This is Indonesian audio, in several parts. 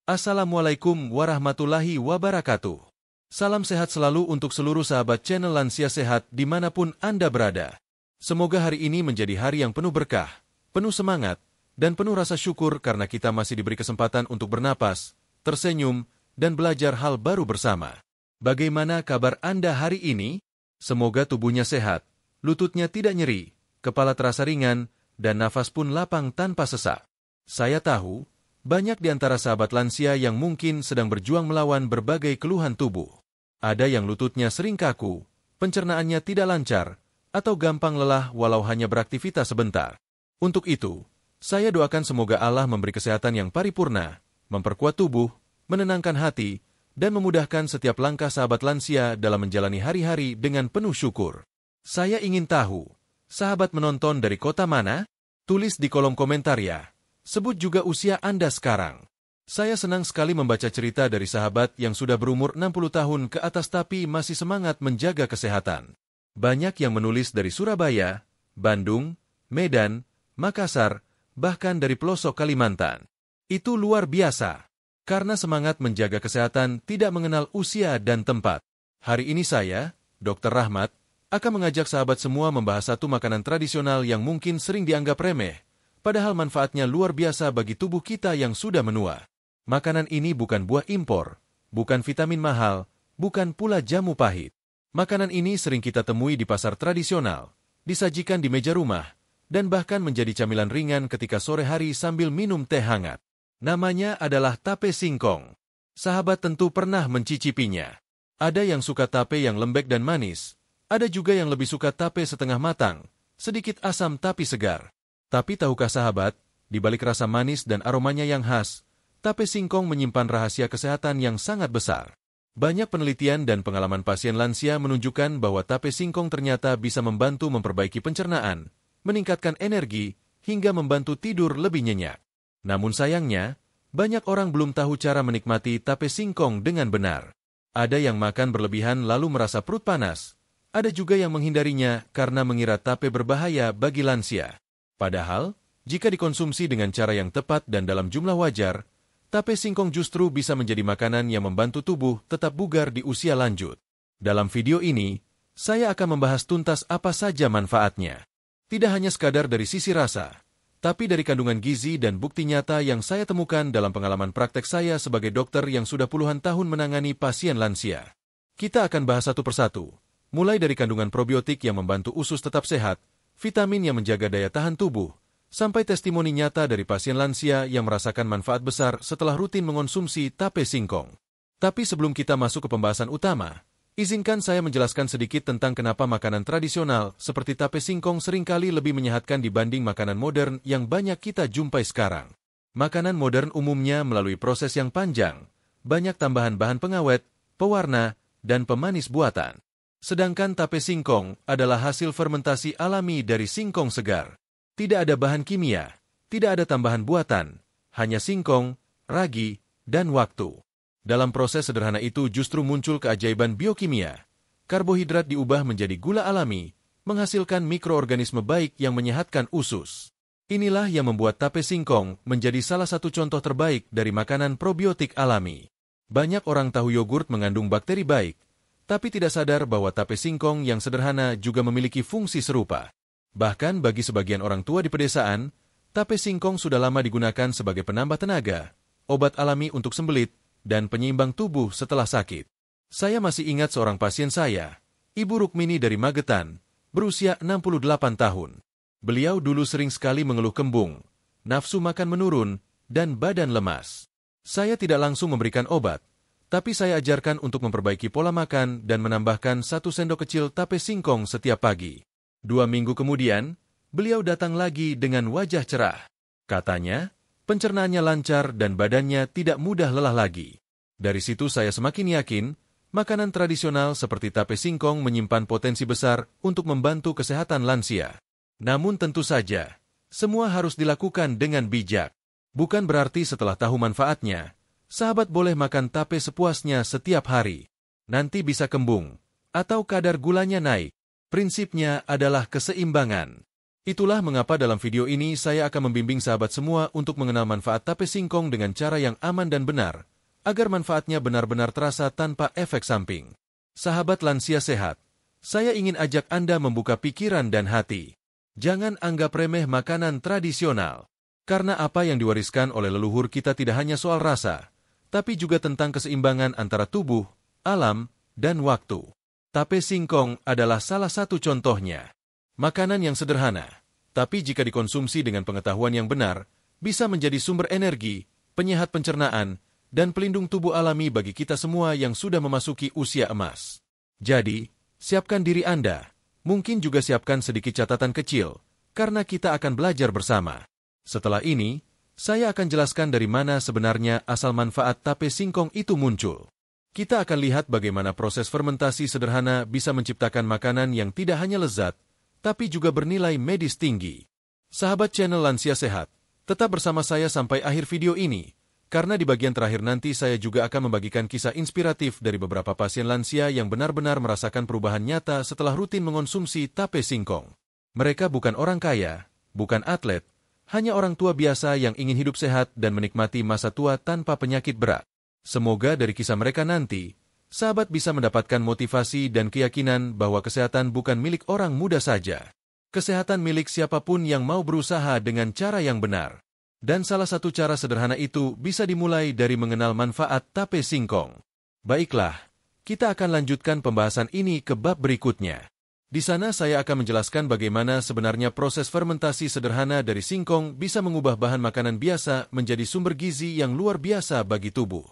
Assalamualaikum warahmatullahi wabarakatuh. Salam sehat selalu untuk seluruh sahabat channel Lansia Sehat dimanapun Anda berada. Semoga hari ini menjadi hari yang penuh berkah, penuh semangat, dan penuh rasa syukur karena kita masih diberi kesempatan untuk bernapas, tersenyum, dan belajar hal baru bersama. Bagaimana kabar Anda hari ini? Semoga tubuhnya sehat, lututnya tidak nyeri, kepala terasa ringan, dan nafas pun lapang tanpa sesak. Saya tahu, banyak di antara sahabat lansia yang mungkin sedang berjuang melawan berbagai keluhan tubuh. Ada yang lututnya sering kaku, pencernaannya tidak lancar, atau gampang lelah walau hanya beraktivitas sebentar. Untuk itu, saya doakan semoga Allah memberi kesehatan yang paripurna, memperkuat tubuh, menenangkan hati, dan memudahkan setiap langkah sahabat lansia dalam menjalani hari-hari dengan penuh syukur. Saya ingin tahu, sahabat menonton dari kota mana? Tulis di kolom komentar ya. Sebut juga usia Anda sekarang. Saya senang sekali membaca cerita dari sahabat yang sudah berumur 60 tahun ke atas tapi masih semangat menjaga kesehatan. Banyak yang menulis dari Surabaya, Bandung, Medan, Makassar, bahkan dari pelosok Kalimantan. Itu luar biasa, karena semangat menjaga kesehatan tidak mengenal usia dan tempat. Hari ini saya, Dr. Rahmat, akan mengajak sahabat semua membahas satu makanan tradisional yang mungkin sering dianggap remeh, padahal manfaatnya luar biasa bagi tubuh kita yang sudah menua. Makanan ini bukan buah impor, bukan vitamin mahal, bukan pula jamu pahit. Makanan ini sering kita temui di pasar tradisional, disajikan di meja rumah, dan bahkan menjadi camilan ringan ketika sore hari sambil minum teh hangat. Namanya adalah tape singkong. Sahabat tentu pernah mencicipinya. Ada yang suka tape yang lembek dan manis, ada juga yang lebih suka tape setengah matang, sedikit asam tapi segar. Tapi tahukah sahabat, di balik rasa manis dan aromanya yang khas, tape singkong menyimpan rahasia kesehatan yang sangat besar. Banyak penelitian dan pengalaman pasien lansia menunjukkan bahwa tape singkong ternyata bisa membantu memperbaiki pencernaan, meningkatkan energi, hingga membantu tidur lebih nyenyak. Namun sayangnya, banyak orang belum tahu cara menikmati tape singkong dengan benar. Ada yang makan berlebihan lalu merasa perut panas. Ada juga yang menghindarinya karena mengira tape berbahaya bagi lansia. Padahal, jika dikonsumsi dengan cara yang tepat dan dalam jumlah wajar, tape singkong justru bisa menjadi makanan yang membantu tubuh tetap bugar di usia lanjut. Dalam video ini, saya akan membahas tuntas apa saja manfaatnya. Tidak hanya sekadar dari sisi rasa, tapi dari kandungan gizi dan bukti nyata yang saya temukan dalam pengalaman praktek saya sebagai dokter yang sudah puluhan tahun menangani pasien lansia. Kita akan bahas satu persatu, mulai dari kandungan probiotik yang membantu usus tetap sehat, vitamin yang menjaga daya tahan tubuh, sampai testimoni nyata dari pasien lansia yang merasakan manfaat besar setelah rutin mengonsumsi tape singkong. Tapi sebelum kita masuk ke pembahasan utama, izinkan saya menjelaskan sedikit tentang kenapa makanan tradisional seperti tape singkong seringkali lebih menyehatkan dibanding makanan modern yang banyak kita jumpai sekarang. Makanan modern umumnya melalui proses yang panjang, banyak tambahan bahan pengawet, pewarna, dan pemanis buatan. Sedangkan tape singkong adalah hasil fermentasi alami dari singkong segar. Tidak ada bahan kimia, tidak ada tambahan buatan, hanya singkong, ragi, dan waktu. Dalam proses sederhana itu justru muncul keajaiban biokimia. Karbohidrat diubah menjadi gula alami, menghasilkan mikroorganisme baik yang menyehatkan usus. Inilah yang membuat tape singkong menjadi salah satu contoh terbaik dari makanan probiotik alami. Banyak orang tahu yogurt mengandung bakteri baik, tapi tidak sadar bahwa tape singkong yang sederhana juga memiliki fungsi serupa. Bahkan bagi sebagian orang tua di pedesaan, tape singkong sudah lama digunakan sebagai penambah tenaga, obat alami untuk sembelit, dan penyeimbang tubuh setelah sakit. Saya masih ingat seorang pasien saya, Ibu Rukmini dari Magetan, berusia 68 tahun. Beliau dulu sering sekali mengeluh kembung, nafsu makan menurun, dan badan lemas. Saya tidak langsung memberikan obat, tapi saya ajarkan untuk memperbaiki pola makan dan menambahkan 1 sendok kecil tape singkong setiap pagi. 2 minggu kemudian, beliau datang lagi dengan wajah cerah. Katanya, pencernaannya lancar dan badannya tidak mudah lelah lagi. Dari situ saya semakin yakin, makanan tradisional seperti tape singkong menyimpan potensi besar untuk membantu kesehatan lansia. Namun tentu saja, semua harus dilakukan dengan bijak. Bukan berarti setelah tahu manfaatnya, sahabat boleh makan tape sepuasnya setiap hari. Nanti bisa kembung, atau kadar gulanya naik. Prinsipnya adalah keseimbangan. Itulah mengapa dalam video ini saya akan membimbing sahabat semua untuk mengenal manfaat tape singkong dengan cara yang aman dan benar, agar manfaatnya benar-benar terasa tanpa efek samping. Sahabat lansia sehat, saya ingin ajak Anda membuka pikiran dan hati. Jangan anggap remeh makanan tradisional. Karena apa yang diwariskan oleh leluhur kita tidak hanya soal rasa, tapi juga tentang keseimbangan antara tubuh, alam, dan waktu. Tape singkong adalah salah satu contohnya. Makanan yang sederhana, tapi jika dikonsumsi dengan pengetahuan yang benar, bisa menjadi sumber energi, penyehat pencernaan, dan pelindung tubuh alami bagi kita semua yang sudah memasuki usia emas. Jadi, siapkan diri Anda. Mungkin juga siapkan sedikit catatan kecil, karena kita akan belajar bersama. Setelah ini, saya akan jelaskan dari mana sebenarnya asal manfaat tape singkong itu muncul. Kita akan lihat bagaimana proses fermentasi sederhana bisa menciptakan makanan yang tidak hanya lezat, tapi juga bernilai medis tinggi. Sahabat channel Lansia Sehat, tetap bersama saya sampai akhir video ini, karena di bagian terakhir nanti saya juga akan membagikan kisah inspiratif dari beberapa pasien lansia yang benar-benar merasakan perubahan nyata setelah rutin mengonsumsi tape singkong. Mereka bukan orang kaya, bukan atlet, hanya orang tua biasa yang ingin hidup sehat dan menikmati masa tua tanpa penyakit berat. Semoga dari kisah mereka nanti, sahabat bisa mendapatkan motivasi dan keyakinan bahwa kesehatan bukan milik orang muda saja. Kesehatan milik siapapun yang mau berusaha dengan cara yang benar. Dan salah satu cara sederhana itu bisa dimulai dari mengenal manfaat tape singkong. Baiklah, kita akan lanjutkan pembahasan ini ke bab berikutnya. Di sana saya akan menjelaskan bagaimana sebenarnya proses fermentasi sederhana dari singkong bisa mengubah bahan makanan biasa menjadi sumber gizi yang luar biasa bagi tubuh.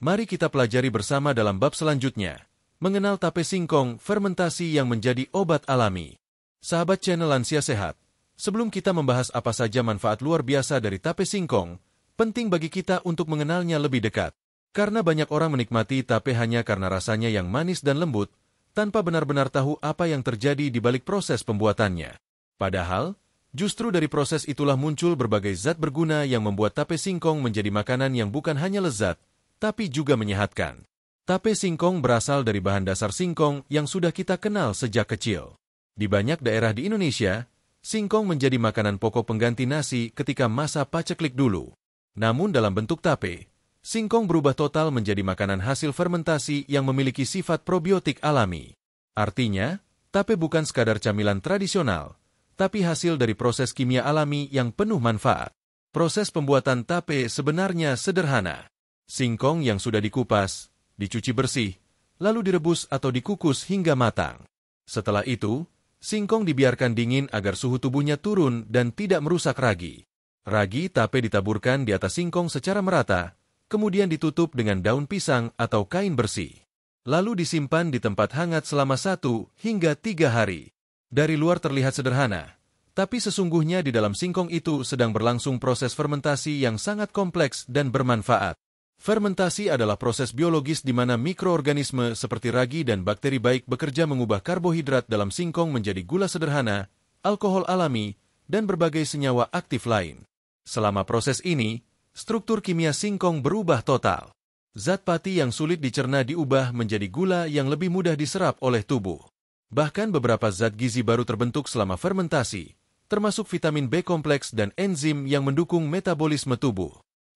Mari kita pelajari bersama dalam bab selanjutnya, mengenal tape singkong, fermentasi yang menjadi obat alami. Sahabat channel Lansia Sehat, sebelum kita membahas apa saja manfaat luar biasa dari tape singkong, penting bagi kita untuk mengenalnya lebih dekat. Karena banyak orang menikmati tape hanya karena rasanya yang manis dan lembut, tanpa benar-benar tahu apa yang terjadi di balik proses pembuatannya. Padahal, justru dari proses itulah muncul berbagai zat berguna yang membuat tape singkong menjadi makanan yang bukan hanya lezat, tapi juga menyehatkan. Tape singkong berasal dari bahan dasar singkong yang sudah kita kenal sejak kecil. Di banyak daerah di Indonesia, singkong menjadi makanan pokok pengganti nasi ketika masa paceklik dulu. Namun dalam bentuk tape, singkong berubah total menjadi makanan hasil fermentasi yang memiliki sifat probiotik alami. Artinya, tape bukan sekadar camilan tradisional, tapi hasil dari proses kimia alami yang penuh manfaat. Proses pembuatan tape sebenarnya sederhana. Singkong yang sudah dikupas, dicuci bersih, lalu direbus atau dikukus hingga matang. Setelah itu, singkong dibiarkan dingin agar suhu tubuhnya turun dan tidak merusak ragi. Ragi tape ditaburkan di atas singkong secara merata, kemudian ditutup dengan daun pisang atau kain bersih. Lalu disimpan di tempat hangat selama 1 hingga 3 hari. Dari luar terlihat sederhana, tapi sesungguhnya di dalam singkong itu sedang berlangsung proses fermentasi yang sangat kompleks dan bermanfaat. Fermentasi adalah proses biologis di mana mikroorganisme seperti ragi dan bakteri baik bekerja mengubah karbohidrat dalam singkong menjadi gula sederhana, alkohol alami, dan berbagai senyawa aktif lain. Selama proses ini, struktur kimia singkong berubah total. Zat pati yang sulit dicerna diubah menjadi gula yang lebih mudah diserap oleh tubuh. Bahkan beberapa zat gizi baru terbentuk selama fermentasi, termasuk vitamin B kompleks dan enzim yang mendukung metabolisme tubuh.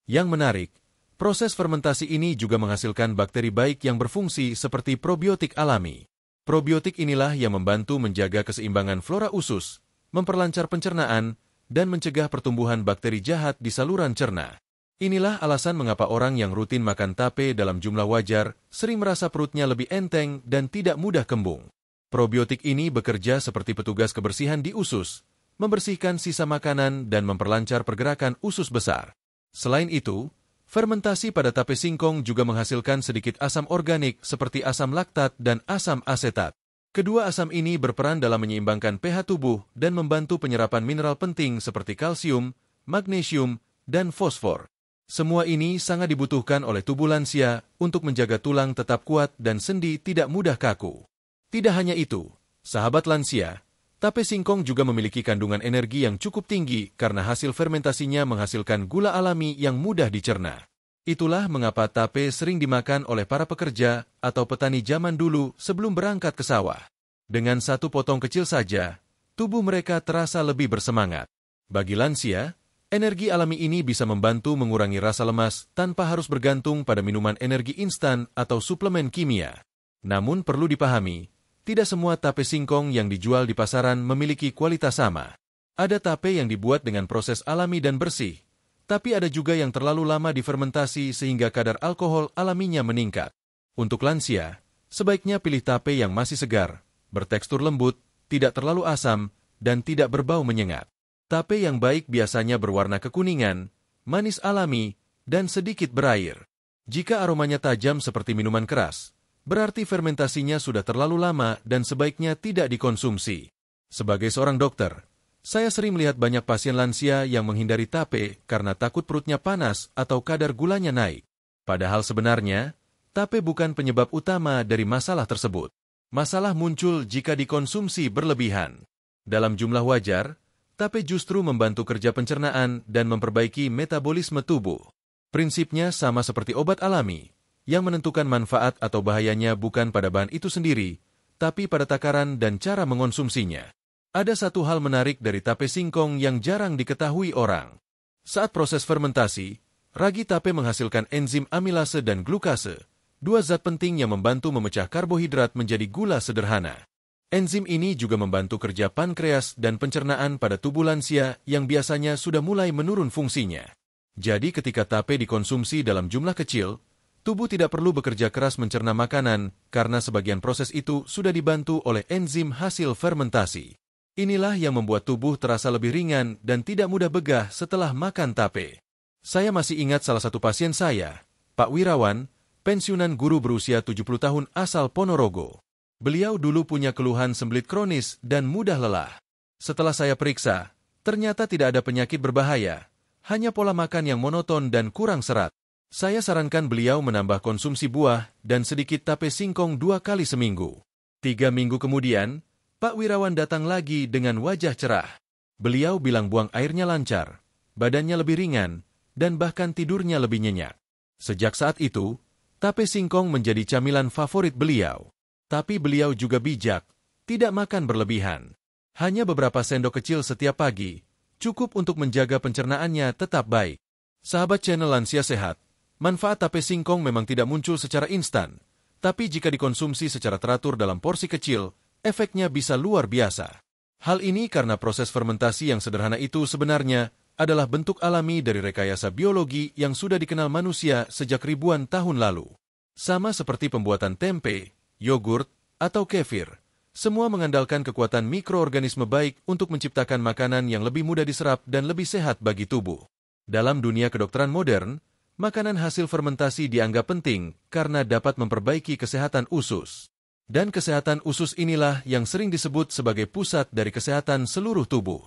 Yang menarik, proses fermentasi ini juga menghasilkan bakteri baik yang berfungsi seperti probiotik alami. Probiotik inilah yang membantu menjaga keseimbangan flora usus, memperlancar pencernaan, dan mencegah pertumbuhan bakteri jahat di saluran cerna. Inilah alasan mengapa orang yang rutin makan tape dalam jumlah wajar sering merasa perutnya lebih enteng dan tidak mudah kembung. Probiotik ini bekerja seperti petugas kebersihan di usus, membersihkan sisa makanan dan memperlancar pergerakan usus besar. Selain itu, fermentasi pada tape singkong juga menghasilkan sedikit asam organik seperti asam laktat dan asam asetat. Kedua asam ini berperan dalam menyeimbangkan pH tubuh dan membantu penyerapan mineral penting seperti kalsium, magnesium, dan fosfor. Semua ini sangat dibutuhkan oleh tubuh lansia untuk menjaga tulang tetap kuat dan sendi tidak mudah kaku. Tidak hanya itu, sahabat lansia, tape singkong juga memiliki kandungan energi yang cukup tinggi karena hasil fermentasinya menghasilkan gula alami yang mudah dicerna. Itulah mengapa tape sering dimakan oleh para pekerja atau petani zaman dulu sebelum berangkat ke sawah. Dengan satu potong kecil saja, tubuh mereka terasa lebih bersemangat. Bagi lansia, energi alami ini bisa membantu mengurangi rasa lemas tanpa harus bergantung pada minuman energi instan atau suplemen kimia. Namun perlu dipahami, tidak semua tape singkong yang dijual di pasaran memiliki kualitas sama. Ada tape yang dibuat dengan proses alami dan bersih, tapi ada juga yang terlalu lama difermentasi sehingga kadar alkohol alaminya meningkat. Untuk lansia, sebaiknya pilih tape yang masih segar, bertekstur lembut, tidak terlalu asam, dan tidak berbau menyengat. Tape yang baik biasanya berwarna kekuningan, manis alami, dan sedikit berair. Jika aromanya tajam seperti minuman keras, berarti fermentasinya sudah terlalu lama dan sebaiknya tidak dikonsumsi. Sebagai seorang dokter, saya sering melihat banyak pasien lansia yang menghindari tape karena takut perutnya panas atau kadar gulanya naik. Padahal sebenarnya, tape bukan penyebab utama dari masalah tersebut. Masalah muncul jika dikonsumsi berlebihan. Dalam jumlah wajar, tape justru membantu kerja pencernaan dan memperbaiki metabolisme tubuh. Prinsipnya sama seperti obat alami, yang menentukan manfaat atau bahayanya bukan pada bahan itu sendiri, tapi pada takaran dan cara mengonsumsinya. Ada satu hal menarik dari tape singkong yang jarang diketahui orang. Saat proses fermentasi, ragi tape menghasilkan enzim amilase dan glukase, dua zat penting yang membantu memecah karbohidrat menjadi gula sederhana. Enzim ini juga membantu kerja pankreas dan pencernaan pada tubuh lansia yang biasanya sudah mulai menurun fungsinya. Jadi ketika tape dikonsumsi dalam jumlah kecil, tubuh tidak perlu bekerja keras mencerna makanan karena sebagian proses itu sudah dibantu oleh enzim hasil fermentasi. Inilah yang membuat tubuh terasa lebih ringan dan tidak mudah begah setelah makan tape. Saya masih ingat salah satu pasien saya, Pak Wirawan, pensiunan guru berusia 70 tahun asal Ponorogo. Beliau dulu punya keluhan sembelit kronis dan mudah lelah. Setelah saya periksa, ternyata tidak ada penyakit berbahaya, hanya pola makan yang monoton dan kurang serat. Saya sarankan beliau menambah konsumsi buah dan sedikit tape singkong 2 kali seminggu. 3 minggu kemudian, Pak Wirawan datang lagi dengan wajah cerah. Beliau bilang buang airnya lancar, badannya lebih ringan, dan bahkan tidurnya lebih nyenyak. Sejak saat itu, tape singkong menjadi camilan favorit beliau. Tapi beliau juga bijak, tidak makan berlebihan. Hanya beberapa sendok kecil setiap pagi, cukup untuk menjaga pencernaannya tetap baik. Sahabat channel Lansia Sehat, manfaat tape singkong memang tidak muncul secara instan, tapi jika dikonsumsi secara teratur dalam porsi kecil, efeknya bisa luar biasa. Hal ini karena proses fermentasi yang sederhana itu sebenarnya adalah bentuk alami dari rekayasa biologi yang sudah dikenal manusia sejak ribuan tahun lalu. Sama seperti pembuatan tempe, yogurt, atau kefir, semua mengandalkan kekuatan mikroorganisme baik untuk menciptakan makanan yang lebih mudah diserap dan lebih sehat bagi tubuh. Dalam dunia kedokteran modern, makanan hasil fermentasi dianggap penting karena dapat memperbaiki kesehatan usus. Dan kesehatan usus inilah yang sering disebut sebagai pusat dari kesehatan seluruh tubuh.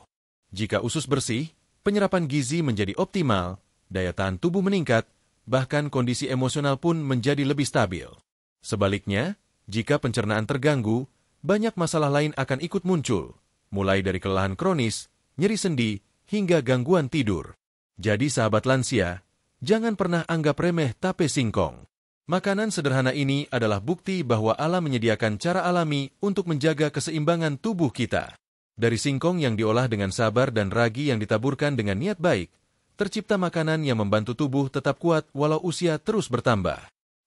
Jika usus bersih, penyerapan gizi menjadi optimal, daya tahan tubuh meningkat, bahkan kondisi emosional pun menjadi lebih stabil. Sebaliknya, jika pencernaan terganggu, banyak masalah lain akan ikut muncul, mulai dari kelelahan kronis, nyeri sendi, hingga gangguan tidur. Jadi sahabat lansia, jangan pernah anggap remeh tape singkong. Makanan sederhana ini adalah bukti bahwa alam menyediakan cara alami untuk menjaga keseimbangan tubuh kita. Dari singkong yang diolah dengan sabar dan ragi yang ditaburkan dengan niat baik, tercipta makanan yang membantu tubuh tetap kuat walau usia terus bertambah.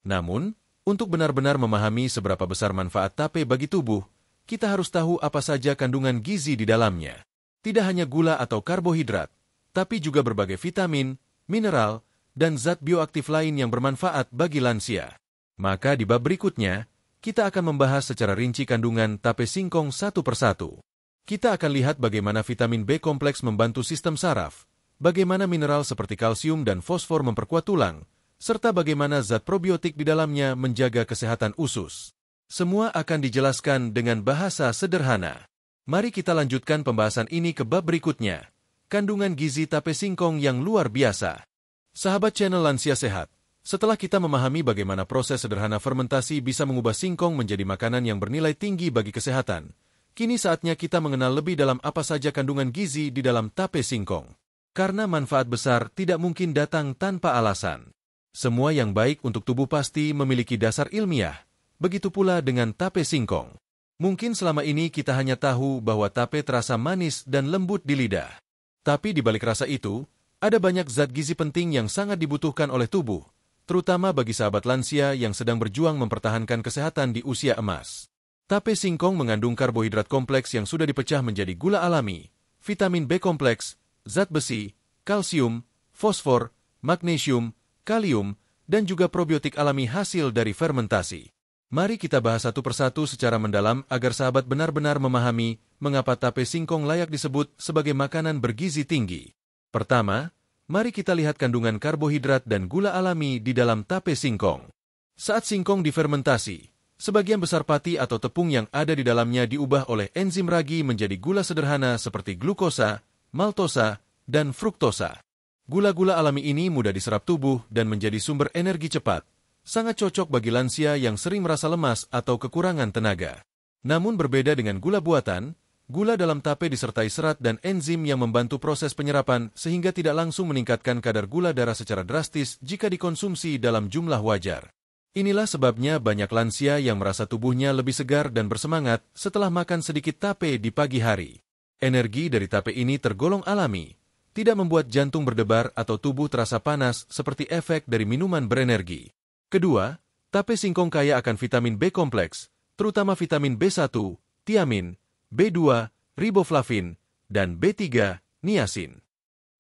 Namun, untuk benar-benar memahami seberapa besar manfaat tape bagi tubuh, kita harus tahu apa saja kandungan gizi di dalamnya. Tidak hanya gula atau karbohidrat, tapi juga berbagai vitamin, mineral, dan zat bioaktif lain yang bermanfaat bagi lansia. Maka di bab berikutnya, kita akan membahas secara rinci kandungan tape singkong satu persatu. Kita akan lihat bagaimana vitamin B kompleks membantu sistem saraf, bagaimana mineral seperti kalsium dan fosfor memperkuat tulang, serta bagaimana zat probiotik di dalamnya menjaga kesehatan usus. Semua akan dijelaskan dengan bahasa sederhana. Mari kita lanjutkan pembahasan ini ke bab berikutnya, kandungan gizi tape singkong yang luar biasa. Sahabat channel Lansia Sehat, setelah kita memahami bagaimana proses sederhana fermentasi bisa mengubah singkong menjadi makanan yang bernilai tinggi bagi kesehatan, kini saatnya kita mengenal lebih dalam apa saja kandungan gizi di dalam tape singkong. Karena manfaat besar tidak mungkin datang tanpa alasan. Semua yang baik untuk tubuh pasti memiliki dasar ilmiah, begitu pula dengan tape singkong. Mungkin selama ini kita hanya tahu bahwa tape terasa manis dan lembut di lidah. Tapi di balik rasa itu, ada banyak zat gizi penting yang sangat dibutuhkan oleh tubuh, terutama bagi sahabat lansia yang sedang berjuang mempertahankan kesehatan di usia emas. Tape singkong mengandung karbohidrat kompleks yang sudah dipecah menjadi gula alami, vitamin B kompleks, zat besi, kalsium, fosfor, magnesium, kalium, dan juga probiotik alami hasil dari fermentasi. Mari kita bahas satu persatu secara mendalam agar sahabat benar-benar memahami mengapa tape singkong layak disebut sebagai makanan bergizi tinggi. Pertama, mari kita lihat kandungan karbohidrat dan gula alami di dalam tape singkong. Saat singkong difermentasi, sebagian besar pati atau tepung yang ada di dalamnya diubah oleh enzim ragi menjadi gula sederhana seperti glukosa, maltosa, dan fruktosa. Gula-gula alami ini mudah diserap tubuh dan menjadi sumber energi cepat. Sangat cocok bagi lansia yang sering merasa lemas atau kekurangan tenaga. Namun berbeda dengan gula buatan, gula dalam tape disertai serat dan enzim yang membantu proses penyerapan sehingga tidak langsung meningkatkan kadar gula darah secara drastis jika dikonsumsi dalam jumlah wajar. Inilah sebabnya banyak lansia yang merasa tubuhnya lebih segar dan bersemangat setelah makan sedikit tape di pagi hari. Energi dari tape ini tergolong alami, tidak membuat jantung berdebar atau tubuh terasa panas seperti efek dari minuman berenergi. Kedua, tape singkong kaya akan vitamin B kompleks, terutama vitamin B1, tiamin, B2, riboflavin, dan B3, niacin.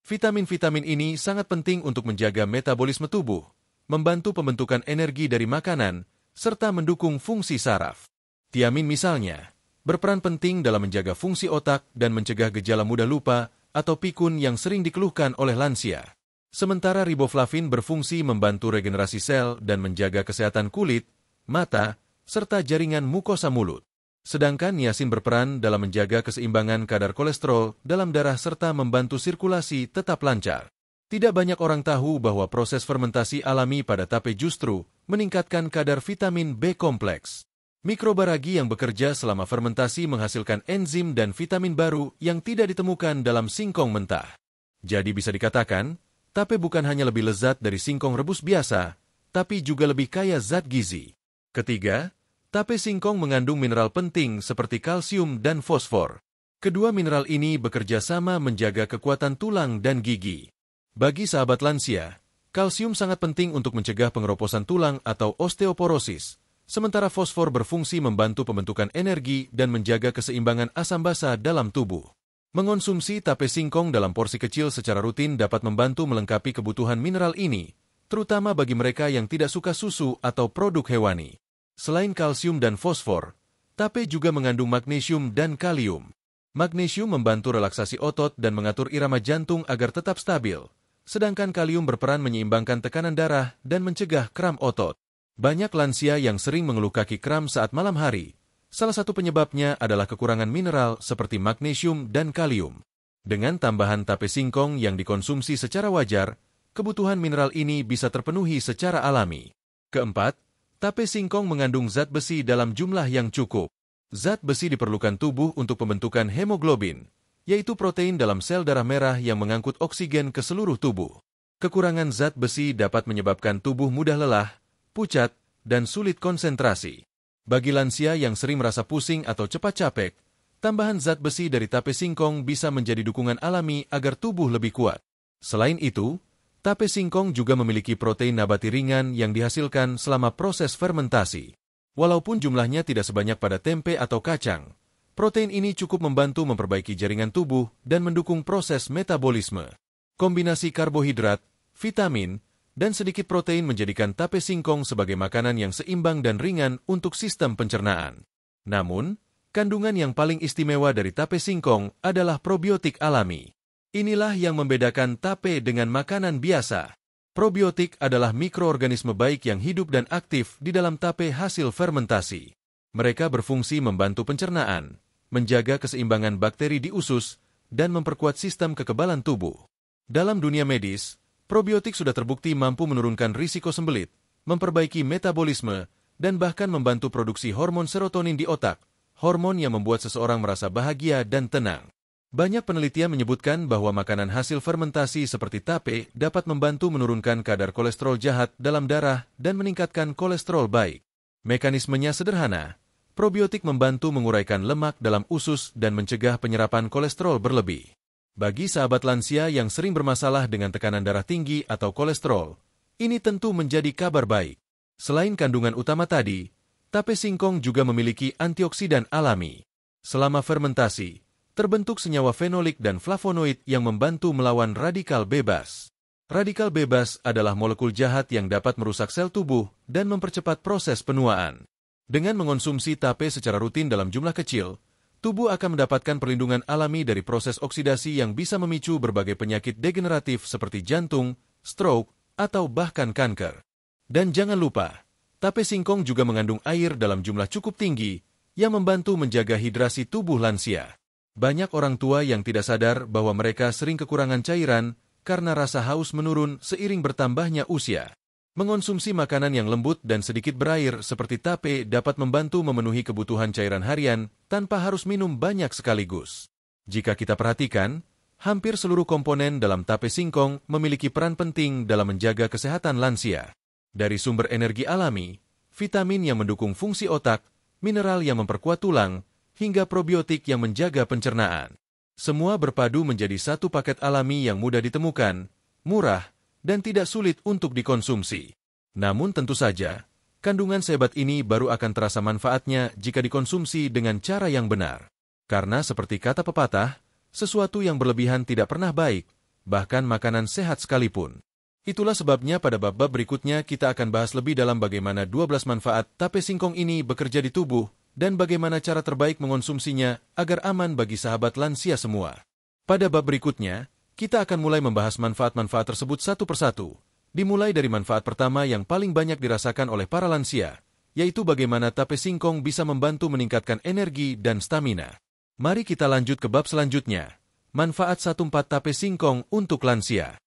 Vitamin-vitamin ini sangat penting untuk menjaga metabolisme tubuh, membantu pembentukan energi dari makanan, serta mendukung fungsi saraf. Tiamin misalnya, berperan penting dalam menjaga fungsi otak dan mencegah gejala mudah lupa atau pikun yang sering dikeluhkan oleh lansia. Sementara riboflavin berfungsi membantu regenerasi sel dan menjaga kesehatan kulit, mata, serta jaringan mukosa mulut. Sedangkan niacin berperan dalam menjaga keseimbangan kadar kolesterol dalam darah serta membantu sirkulasi tetap lancar. Tidak banyak orang tahu bahwa proses fermentasi alami pada tape justru meningkatkan kadar vitamin B kompleks. Mikroba ragi yang bekerja selama fermentasi menghasilkan enzim dan vitamin baru yang tidak ditemukan dalam singkong mentah. Jadi bisa dikatakan, tape bukan hanya lebih lezat dari singkong rebus biasa, tapi juga lebih kaya zat gizi. Ketiga, tape singkong mengandung mineral penting seperti kalsium dan fosfor. Kedua mineral ini bekerja sama menjaga kekuatan tulang dan gigi. Bagi sahabat lansia, kalsium sangat penting untuk mencegah pengeroposan tulang atau osteoporosis, sementara fosfor berfungsi membantu pembentukan energi dan menjaga keseimbangan asam basa dalam tubuh. Mengonsumsi tape singkong dalam porsi kecil secara rutin dapat membantu melengkapi kebutuhan mineral ini, terutama bagi mereka yang tidak suka susu atau produk hewani. Selain kalsium dan fosfor, tape juga mengandung magnesium dan kalium. Magnesium membantu relaksasi otot dan mengatur irama jantung agar tetap stabil, sedangkan kalium berperan menyeimbangkan tekanan darah dan mencegah kram otot. Banyak lansia yang sering mengeluh kaki kram saat malam hari. Salah satu penyebabnya adalah kekurangan mineral seperti magnesium dan kalium. Dengan tambahan tape singkong yang dikonsumsi secara wajar, kebutuhan mineral ini bisa terpenuhi secara alami. Keempat, tape singkong mengandung zat besi dalam jumlah yang cukup. Zat besi diperlukan tubuh untuk pembentukan hemoglobin, yaitu protein dalam sel darah merah yang mengangkut oksigen ke seluruh tubuh. Kekurangan zat besi dapat menyebabkan tubuh mudah lelah, pucat, dan sulit konsentrasi. Bagi lansia yang sering merasa pusing atau cepat capek, tambahan zat besi dari tape singkong bisa menjadi dukungan alami agar tubuh lebih kuat. Selain itu, tape singkong juga memiliki protein nabati ringan yang dihasilkan selama proses fermentasi. Walaupun jumlahnya tidak sebanyak pada tempe atau kacang, protein ini cukup membantu memperbaiki jaringan tubuh dan mendukung proses metabolisme. Kombinasi karbohidrat, vitamin, dan sedikit protein menjadikan tape singkong sebagai makanan yang seimbang dan ringan untuk sistem pencernaan. Namun, kandungan yang paling istimewa dari tape singkong adalah probiotik alami. Inilah yang membedakan tape dengan makanan biasa. Probiotik adalah mikroorganisme baik yang hidup dan aktif di dalam tape hasil fermentasi. Mereka berfungsi membantu pencernaan, menjaga keseimbangan bakteri di usus, dan memperkuat sistem kekebalan tubuh. Dalam dunia medis, probiotik sudah terbukti mampu menurunkan risiko sembelit, memperbaiki metabolisme, dan bahkan membantu produksi hormon serotonin di otak, hormon yang membuat seseorang merasa bahagia dan tenang. Banyak penelitian menyebutkan bahwa makanan hasil fermentasi seperti tape dapat membantu menurunkan kadar kolesterol jahat dalam darah dan meningkatkan kolesterol baik. Mekanismenya sederhana. Probiotik membantu menguraikan lemak dalam usus dan mencegah penyerapan kolesterol berlebih. Bagi sahabat lansia yang sering bermasalah dengan tekanan darah tinggi atau kolesterol, ini tentu menjadi kabar baik. Selain kandungan utama tadi, tape singkong juga memiliki antioksidan alami. Selama fermentasi, terbentuk senyawa fenolik dan flavonoid yang membantu melawan radikal bebas. Radikal bebas adalah molekul jahat yang dapat merusak sel tubuh dan mempercepat proses penuaan. Dengan mengonsumsi tape secara rutin dalam jumlah kecil, tubuh akan mendapatkan perlindungan alami dari proses oksidasi yang bisa memicu berbagai penyakit degeneratif seperti jantung, stroke, atau bahkan kanker. Dan jangan lupa, tape singkong juga mengandung air dalam jumlah cukup tinggi yang membantu menjaga hidrasi tubuh lansia. Banyak orang tua yang tidak sadar bahwa mereka sering kekurangan cairan karena rasa haus menurun seiring bertambahnya usia. Mengonsumsi makanan yang lembut dan sedikit berair seperti tape dapat membantu memenuhi kebutuhan cairan harian tanpa harus minum banyak sekaligus. Jika kita perhatikan, hampir seluruh komponen dalam tape singkong memiliki peran penting dalam menjaga kesehatan lansia. Dari sumber energi alami, vitamin yang mendukung fungsi otak, mineral yang memperkuat tulang, hingga probiotik yang menjaga pencernaan. Semua berpadu menjadi satu paket alami yang mudah ditemukan, murah, dan tidak sulit untuk dikonsumsi. Namun tentu saja, kandungan sehebat ini baru akan terasa manfaatnya jika dikonsumsi dengan cara yang benar. Karena seperti kata pepatah, sesuatu yang berlebihan tidak pernah baik, bahkan makanan sehat sekalipun. Itulah sebabnya pada bab-bab berikutnya kita akan bahas lebih dalam bagaimana 12 manfaat tape singkong ini bekerja di tubuh dan bagaimana cara terbaik mengonsumsinya agar aman bagi sahabat lansia semua. Pada bab berikutnya, kita akan mulai membahas manfaat-manfaat tersebut satu persatu, dimulai dari manfaat pertama yang paling banyak dirasakan oleh para lansia, yaitu bagaimana tape singkong bisa membantu meningkatkan energi dan stamina. Mari kita lanjut ke bab selanjutnya, manfaat 14 tape singkong untuk lansia.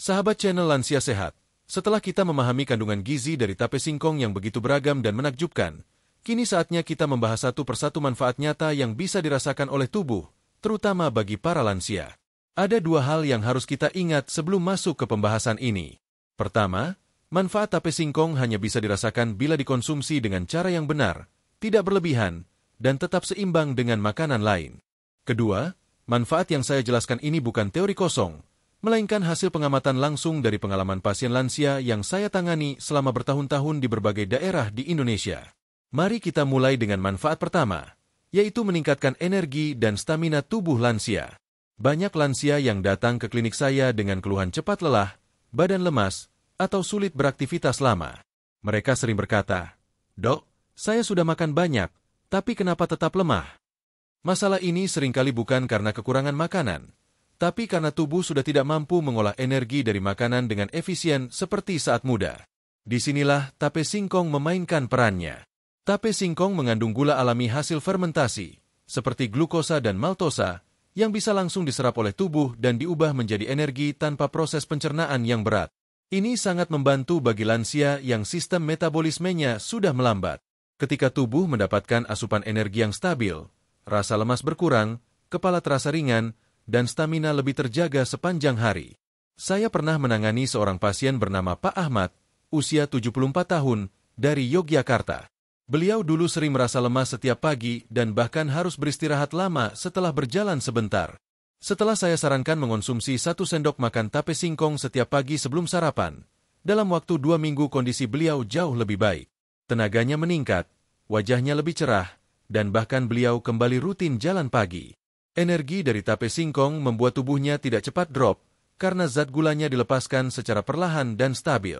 Sahabat channel Lansia Sehat, setelah kita memahami kandungan gizi dari tape singkong yang begitu beragam dan menakjubkan, kini saatnya kita membahas satu persatu manfaat nyata yang bisa dirasakan oleh tubuh, terutama bagi para lansia. Ada dua hal yang harus kita ingat sebelum masuk ke pembahasan ini. Pertama, manfaat tape singkong hanya bisa dirasakan bila dikonsumsi dengan cara yang benar, tidak berlebihan, dan tetap seimbang dengan makanan lain. Kedua, manfaat yang saya jelaskan ini bukan teori kosong, melainkan hasil pengamatan langsung dari pengalaman pasien lansia yang saya tangani selama bertahun-tahun di berbagai daerah di Indonesia. Mari kita mulai dengan manfaat pertama, yaitu meningkatkan energi dan stamina tubuh lansia. Banyak lansia yang datang ke klinik saya dengan keluhan cepat lelah, badan lemas, atau sulit beraktivitas lama. Mereka sering berkata, "Dok, saya sudah makan banyak, tapi kenapa tetap lemah?" Masalah ini seringkali bukan karena kekurangan makanan, tapi karena tubuh sudah tidak mampu mengolah energi dari makanan dengan efisien seperti saat muda. Disinilah tape singkong memainkan perannya. Tape singkong mengandung gula alami hasil fermentasi, seperti glukosa dan maltosa, yang bisa langsung diserap oleh tubuh dan diubah menjadi energi tanpa proses pencernaan yang berat. Ini sangat membantu bagi lansia yang sistem metabolismenya sudah melambat. Ketika tubuh mendapatkan asupan energi yang stabil, rasa lemas berkurang, kepala terasa ringan, dan stamina lebih terjaga sepanjang hari. Saya pernah menangani seorang pasien bernama Pak Ahmad, usia 74 tahun, dari Yogyakarta. Beliau dulu sering merasa lemas setiap pagi dan bahkan harus beristirahat lama setelah berjalan sebentar. Setelah saya sarankan mengonsumsi 1 sendok makan tape singkong setiap pagi sebelum sarapan, dalam waktu 2 minggu kondisi beliau jauh lebih baik. Tenaganya meningkat, wajahnya lebih cerah, dan bahkan beliau kembali rutin jalan pagi. Energi dari tape singkong membuat tubuhnya tidak cepat drop, karena zat gulanya dilepaskan secara perlahan dan stabil.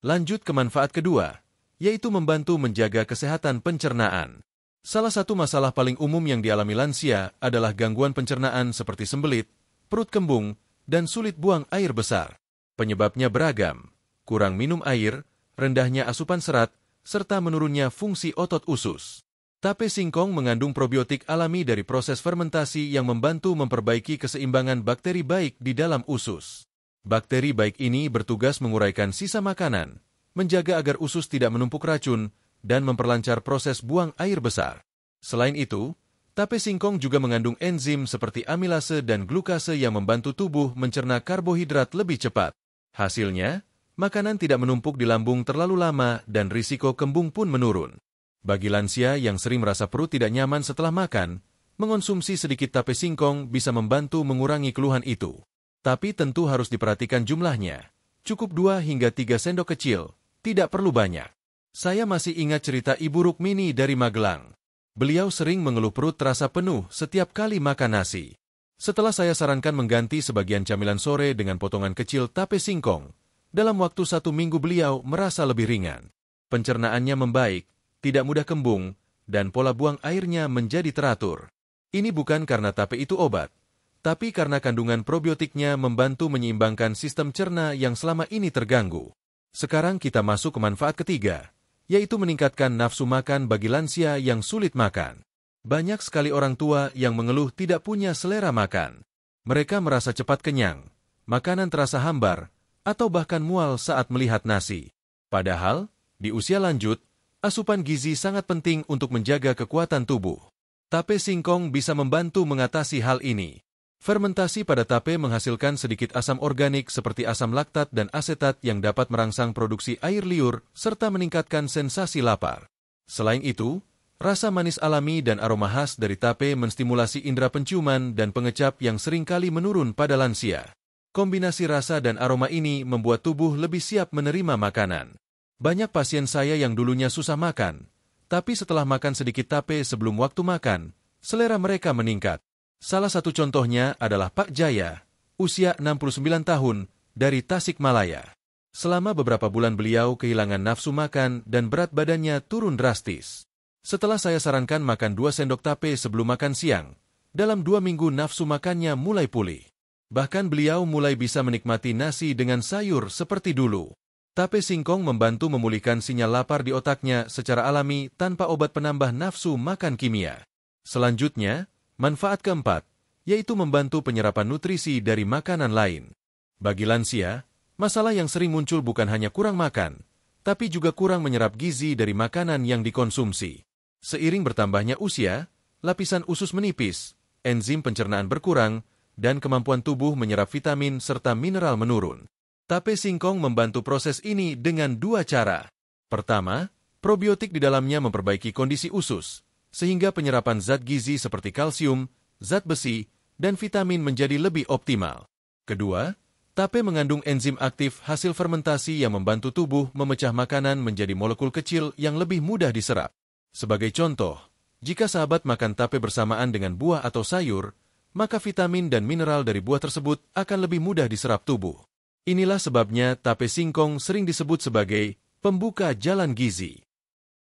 Lanjut ke manfaat kedua, yaitu membantu menjaga kesehatan pencernaan. Salah satu masalah paling umum yang dialami lansia adalah gangguan pencernaan seperti sembelit, perut kembung, dan sulit buang air besar. Penyebabnya beragam, kurang minum air, rendahnya asupan serat, serta menurunnya fungsi otot usus. Tape singkong mengandung probiotik alami dari proses fermentasi yang membantu memperbaiki keseimbangan bakteri baik di dalam usus. Bakteri baik ini bertugas menguraikan sisa makanan, menjaga agar usus tidak menumpuk racun, dan memperlancar proses buang air besar. Selain itu, tape singkong juga mengandung enzim seperti amilase dan glukase yang membantu tubuh mencerna karbohidrat lebih cepat. Hasilnya, makanan tidak menumpuk di lambung terlalu lama dan risiko kembung pun menurun. Bagi lansia yang sering merasa perut tidak nyaman setelah makan, mengonsumsi sedikit tape singkong bisa membantu mengurangi keluhan itu. Tapi tentu harus diperhatikan jumlahnya. Cukup 2 hingga 3 sendok kecil, tidak perlu banyak. Saya masih ingat cerita Ibu Rukmini dari Magelang. Beliau sering mengeluh perut terasa penuh setiap kali makan nasi. Setelah saya sarankan mengganti sebagian camilan sore dengan potongan kecil tape singkong, dalam waktu 1 minggu beliau merasa lebih ringan. Pencernaannya membaik, tidak mudah kembung, dan pola buang airnya menjadi teratur. Ini bukan karena tape itu obat, tapi karena kandungan probiotiknya membantu menyeimbangkan sistem cerna yang selama ini terganggu. Sekarang kita masuk ke manfaat ketiga, yaitu meningkatkan nafsu makan bagi lansia yang sulit makan. Banyak sekali orang tua yang mengeluh tidak punya selera makan. Mereka merasa cepat kenyang, makanan terasa hambar, atau bahkan mual saat melihat nasi. Padahal, di usia lanjut, asupan gizi sangat penting untuk menjaga kekuatan tubuh. Tape singkong bisa membantu mengatasi hal ini. Fermentasi pada tape menghasilkan sedikit asam organik seperti asam laktat dan asetat yang dapat merangsang produksi air liur serta meningkatkan sensasi lapar. Selain itu, rasa manis alami dan aroma khas dari tape menstimulasi indera penciuman dan pengecap yang seringkali menurun pada lansia. Kombinasi rasa dan aroma ini membuat tubuh lebih siap menerima makanan. Banyak pasien saya yang dulunya susah makan, tapi setelah makan sedikit tape sebelum waktu makan, selera mereka meningkat. Salah satu contohnya adalah Pak Jaya, usia 69 tahun, dari Tasikmalaya. Selama beberapa bulan beliau kehilangan nafsu makan dan berat badannya turun drastis. Setelah saya sarankan makan 2 sendok tape sebelum makan siang, dalam 2 minggu nafsu makannya mulai pulih. Bahkan beliau mulai bisa menikmati nasi dengan sayur seperti dulu. Tape singkong membantu memulihkan sinyal lapar di otaknya secara alami tanpa obat penambah nafsu makan kimia. Selanjutnya, manfaat keempat, yaitu membantu penyerapan nutrisi dari makanan lain. Bagi lansia, masalah yang sering muncul bukan hanya kurang makan, tapi juga kurang menyerap gizi dari makanan yang dikonsumsi. Seiring bertambahnya usia, lapisan usus menipis, enzim pencernaan berkurang, dan kemampuan tubuh menyerap vitamin serta mineral menurun. Tape singkong membantu proses ini dengan 2 cara. Pertama, probiotik di dalamnya memperbaiki kondisi usus, sehingga penyerapan zat gizi seperti kalsium, zat besi, dan vitamin menjadi lebih optimal. Kedua, tape mengandung enzim aktif hasil fermentasi yang membantu tubuh memecah makanan menjadi molekul kecil yang lebih mudah diserap. Sebagai contoh, jika sahabat makan tape bersamaan dengan buah atau sayur, maka vitamin dan mineral dari buah tersebut akan lebih mudah diserap tubuh. Inilah sebabnya tape singkong sering disebut sebagai pembuka jalan gizi.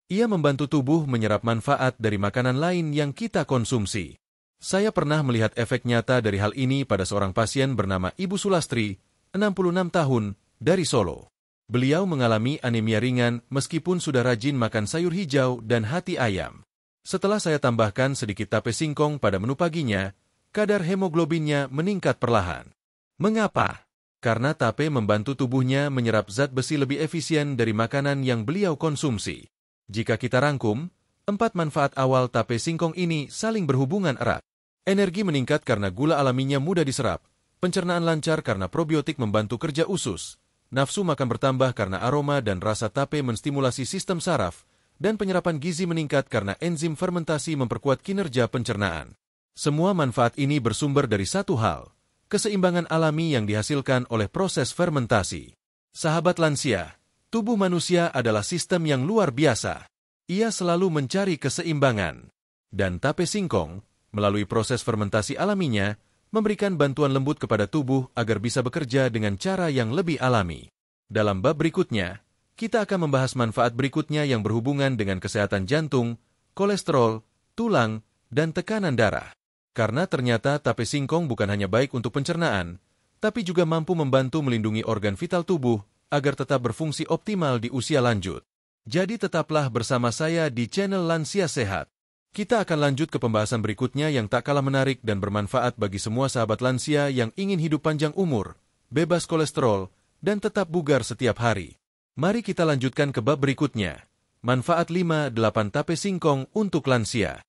Ia membantu tubuh menyerap manfaat dari makanan lain yang kita konsumsi. Saya pernah melihat efek nyata dari hal ini pada seorang pasien bernama Ibu Sulastri, 66 tahun, dari Solo. Beliau mengalami anemia ringan meskipun sudah rajin makan sayur hijau dan hati ayam. Setelah saya tambahkan sedikit tape singkong pada menu paginya, kadar hemoglobinnya meningkat perlahan. Mengapa? Karena tape membantu tubuhnya menyerap zat besi lebih efisien dari makanan yang beliau konsumsi. Jika kita rangkum, 4 manfaat awal tape singkong ini saling berhubungan erat. Energi meningkat karena gula alaminya mudah diserap, pencernaan lancar karena probiotik membantu kerja usus, nafsu makan bertambah karena aroma dan rasa tape menstimulasi sistem saraf, dan penyerapan gizi meningkat karena enzim fermentasi memperkuat kinerja pencernaan. Semua manfaat ini bersumber dari satu hal, keseimbangan alami yang dihasilkan oleh proses fermentasi. Sahabat lansia, tubuh manusia adalah sistem yang luar biasa. Ia selalu mencari keseimbangan. Dan tape singkong, melalui proses fermentasi alaminya, memberikan bantuan lembut kepada tubuh agar bisa bekerja dengan cara yang lebih alami. Dalam bab berikutnya, kita akan membahas manfaat berikutnya yang berhubungan dengan kesehatan jantung, kolesterol, tulang, dan tekanan darah. Karena ternyata tape singkong bukan hanya baik untuk pencernaan, tapi juga mampu membantu melindungi organ vital tubuh agar tetap berfungsi optimal di usia lanjut. Jadi tetaplah bersama saya di channel Lansia Sehat. Kita akan lanjut ke pembahasan berikutnya yang tak kalah menarik dan bermanfaat bagi semua sahabat lansia yang ingin hidup panjang umur, bebas kolesterol, dan tetap bugar setiap hari. Mari kita lanjutkan ke bab berikutnya. Manfaat 5-8 tape singkong untuk lansia.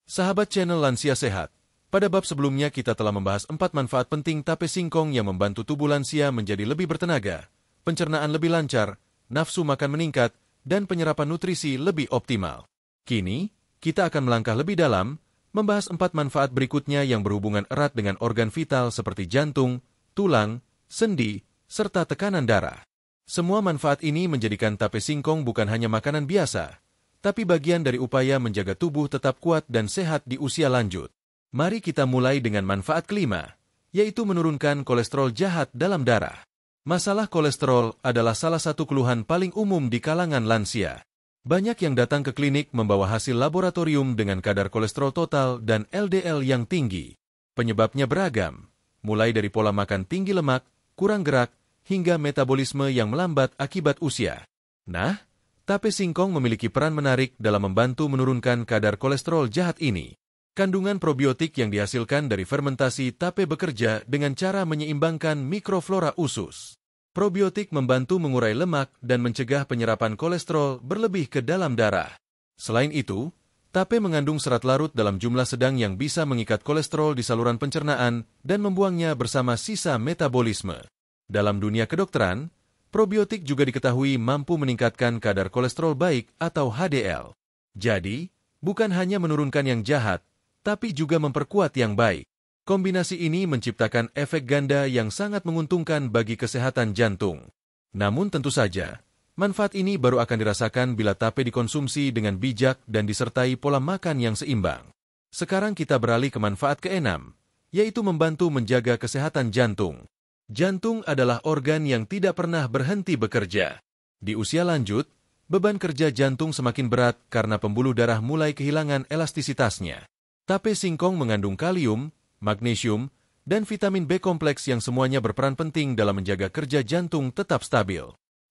Sahabat channel Lansia Sehat, pada bab sebelumnya kita telah membahas 4 manfaat penting tape singkong yang membantu tubuh lansia menjadi lebih bertenaga, pencernaan lebih lancar, nafsu makan meningkat, dan penyerapan nutrisi lebih optimal. Kini, kita akan melangkah lebih dalam, membahas 4 manfaat berikutnya yang berhubungan erat dengan organ vital seperti jantung, tulang, sendi, serta tekanan darah. Semua manfaat ini menjadikan tape singkong bukan hanya makanan biasa, tapi bagian dari upaya menjaga tubuh tetap kuat dan sehat di usia lanjut. Mari kita mulai dengan manfaat kelima, yaitu menurunkan kolesterol jahat dalam darah. Masalah kolesterol adalah salah satu keluhan paling umum di kalangan lansia. Banyak yang datang ke klinik membawa hasil laboratorium dengan kadar kolesterol total dan LDL yang tinggi. Penyebabnya beragam, mulai dari pola makan tinggi lemak, kurang gerak, hingga metabolisme yang melambat akibat usia. Nah, tape singkong memiliki peran menarik dalam membantu menurunkan kadar kolesterol jahat ini. Kandungan probiotik yang dihasilkan dari fermentasi tape bekerja dengan cara menyeimbangkan mikroflora usus. Probiotik membantu mengurai lemak dan mencegah penyerapan kolesterol berlebih ke dalam darah. Selain itu, tape mengandung serat larut dalam jumlah sedang yang bisa mengikat kolesterol di saluran pencernaan dan membuangnya bersama sisa metabolisme. Dalam dunia kedokteran, probiotik juga diketahui mampu meningkatkan kadar kolesterol baik atau HDL. Jadi, bukan hanya menurunkan yang jahat, tapi juga memperkuat yang baik. Kombinasi ini menciptakan efek ganda yang sangat menguntungkan bagi kesehatan jantung. Namun tentu saja, manfaat ini baru akan dirasakan bila tape dikonsumsi dengan bijak dan disertai pola makan yang seimbang. Sekarang kita beralih ke manfaat keenam, yaitu membantu menjaga kesehatan jantung. Jantung adalah organ yang tidak pernah berhenti bekerja. Di usia lanjut, beban kerja jantung semakin berat karena pembuluh darah mulai kehilangan elastisitasnya. Tape singkong mengandung kalium, magnesium, dan vitamin B kompleks yang semuanya berperan penting dalam menjaga kerja jantung tetap stabil.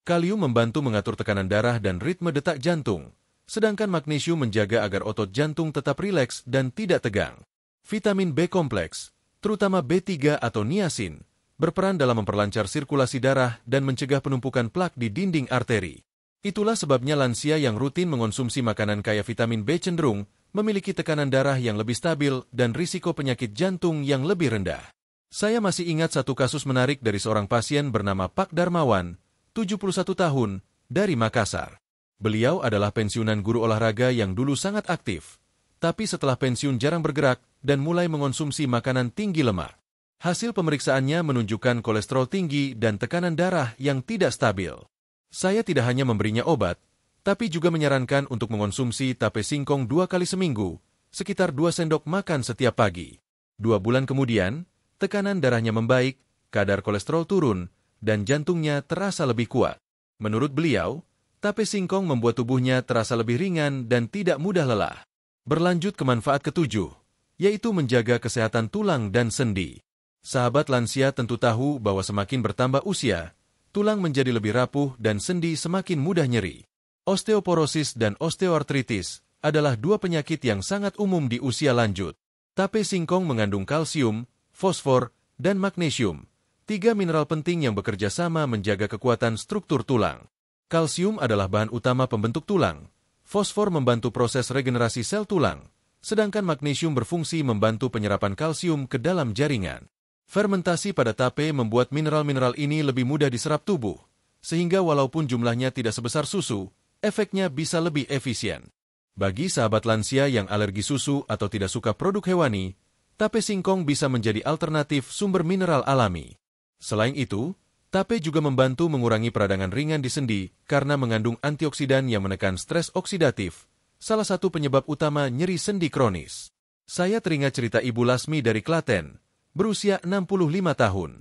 Kalium membantu mengatur tekanan darah dan ritme detak jantung, sedangkan magnesium menjaga agar otot jantung tetap rileks dan tidak tegang. Vitamin B kompleks, terutama B3 atau niacin, berperan dalam memperlancar sirkulasi darah dan mencegah penumpukan plak di dinding arteri. Itulah sebabnya lansia yang rutin mengonsumsi makanan kaya vitamin B cenderung memiliki tekanan darah yang lebih stabil dan risiko penyakit jantung yang lebih rendah. Saya masih ingat satu kasus menarik dari seorang pasien bernama Pak Darmawan, 71 tahun, dari Makassar. Beliau adalah pensiunan guru olahraga yang dulu sangat aktif, tapi setelah pensiun jarang bergerak dan mulai mengonsumsi makanan tinggi lemak. Hasil pemeriksaannya menunjukkan kolesterol tinggi dan tekanan darah yang tidak stabil. Saya tidak hanya memberinya obat, tapi juga menyarankan untuk mengonsumsi tape singkong 2 kali seminggu, sekitar 2 sendok makan setiap pagi. 2 bulan kemudian, tekanan darahnya membaik, kadar kolesterol turun, dan jantungnya terasa lebih kuat. Menurut beliau, tape singkong membuat tubuhnya terasa lebih ringan dan tidak mudah lelah. Berlanjut ke manfaat ketujuh, yaitu menjaga kesehatan tulang dan sendi. Sahabat lansia tentu tahu bahwa semakin bertambah usia, tulang menjadi lebih rapuh dan sendi semakin mudah nyeri. Osteoporosis dan osteoartritis adalah 2 penyakit yang sangat umum di usia lanjut. Tape singkong mengandung kalsium, fosfor, dan magnesium, 3 mineral penting yang bekerja sama menjaga kekuatan struktur tulang. Kalsium adalah bahan utama pembentuk tulang, fosfor membantu proses regenerasi sel tulang, sedangkan magnesium berfungsi membantu penyerapan kalsium ke dalam jaringan. Fermentasi pada tape membuat mineral-mineral ini lebih mudah diserap tubuh, sehingga walaupun jumlahnya tidak sebesar susu, efeknya bisa lebih efisien. Bagi sahabat lansia yang alergi susu atau tidak suka produk hewani, tape singkong bisa menjadi alternatif sumber mineral alami. Selain itu, tape juga membantu mengurangi peradangan ringan di sendi karena mengandung antioksidan yang menekan stres oksidatif, salah satu penyebab utama nyeri sendi kronis. Saya teringat cerita Ibu Lasmi dari Klaten, berusia 65 tahun.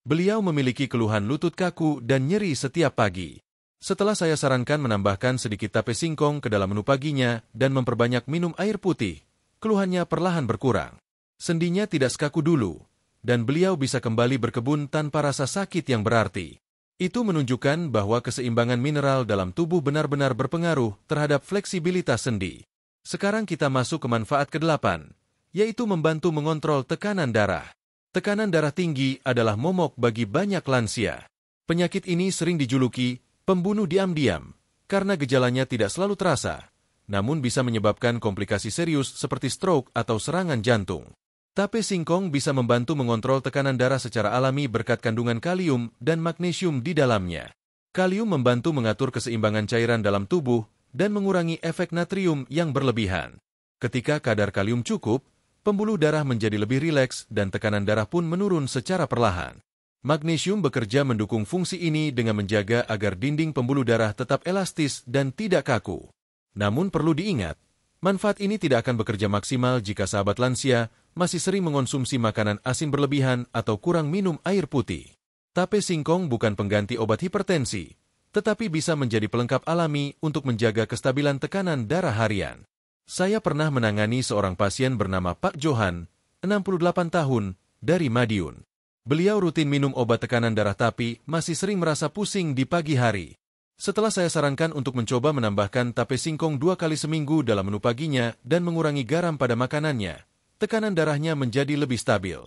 Beliau memiliki keluhan lutut kaku dan nyeri setiap pagi. Setelah saya sarankan menambahkan sedikit tape singkong ke dalam menu paginya dan memperbanyak minum air putih, keluhannya perlahan berkurang. Sendinya tidak sekaku dulu, dan beliau bisa kembali berkebun tanpa rasa sakit yang berarti. Itu menunjukkan bahwa keseimbangan mineral dalam tubuh benar-benar berpengaruh terhadap fleksibilitas sendi. Sekarang kita masuk ke manfaat ke-8, yaitu membantu mengontrol tekanan darah. Tekanan darah tinggi adalah momok bagi banyak lansia. Penyakit ini sering dijuluki pembunuh diam-diam, karena gejalanya tidak selalu terasa, namun bisa menyebabkan komplikasi serius seperti stroke atau serangan jantung. Tape singkong bisa membantu mengontrol tekanan darah secara alami berkat kandungan kalium dan magnesium di dalamnya. Kalium membantu mengatur keseimbangan cairan dalam tubuh dan mengurangi efek natrium yang berlebihan. Ketika kadar kalium cukup, pembuluh darah menjadi lebih rileks dan tekanan darah pun menurun secara perlahan. Magnesium bekerja mendukung fungsi ini dengan menjaga agar dinding pembuluh darah tetap elastis dan tidak kaku. Namun perlu diingat, manfaat ini tidak akan bekerja maksimal jika sahabat lansia masih sering mengonsumsi makanan asin berlebihan atau kurang minum air putih. Tape singkong bukan pengganti obat hipertensi, tetapi bisa menjadi pelengkap alami untuk menjaga kestabilan tekanan darah harian. Saya pernah menangani seorang pasien bernama Pak Johan, 68 tahun, dari Madiun. Beliau rutin minum obat tekanan darah tapi masih sering merasa pusing di pagi hari. Setelah saya sarankan untuk mencoba menambahkan tape singkong 2 kali seminggu dalam menu paginya dan mengurangi garam pada makanannya, tekanan darahnya menjadi lebih stabil.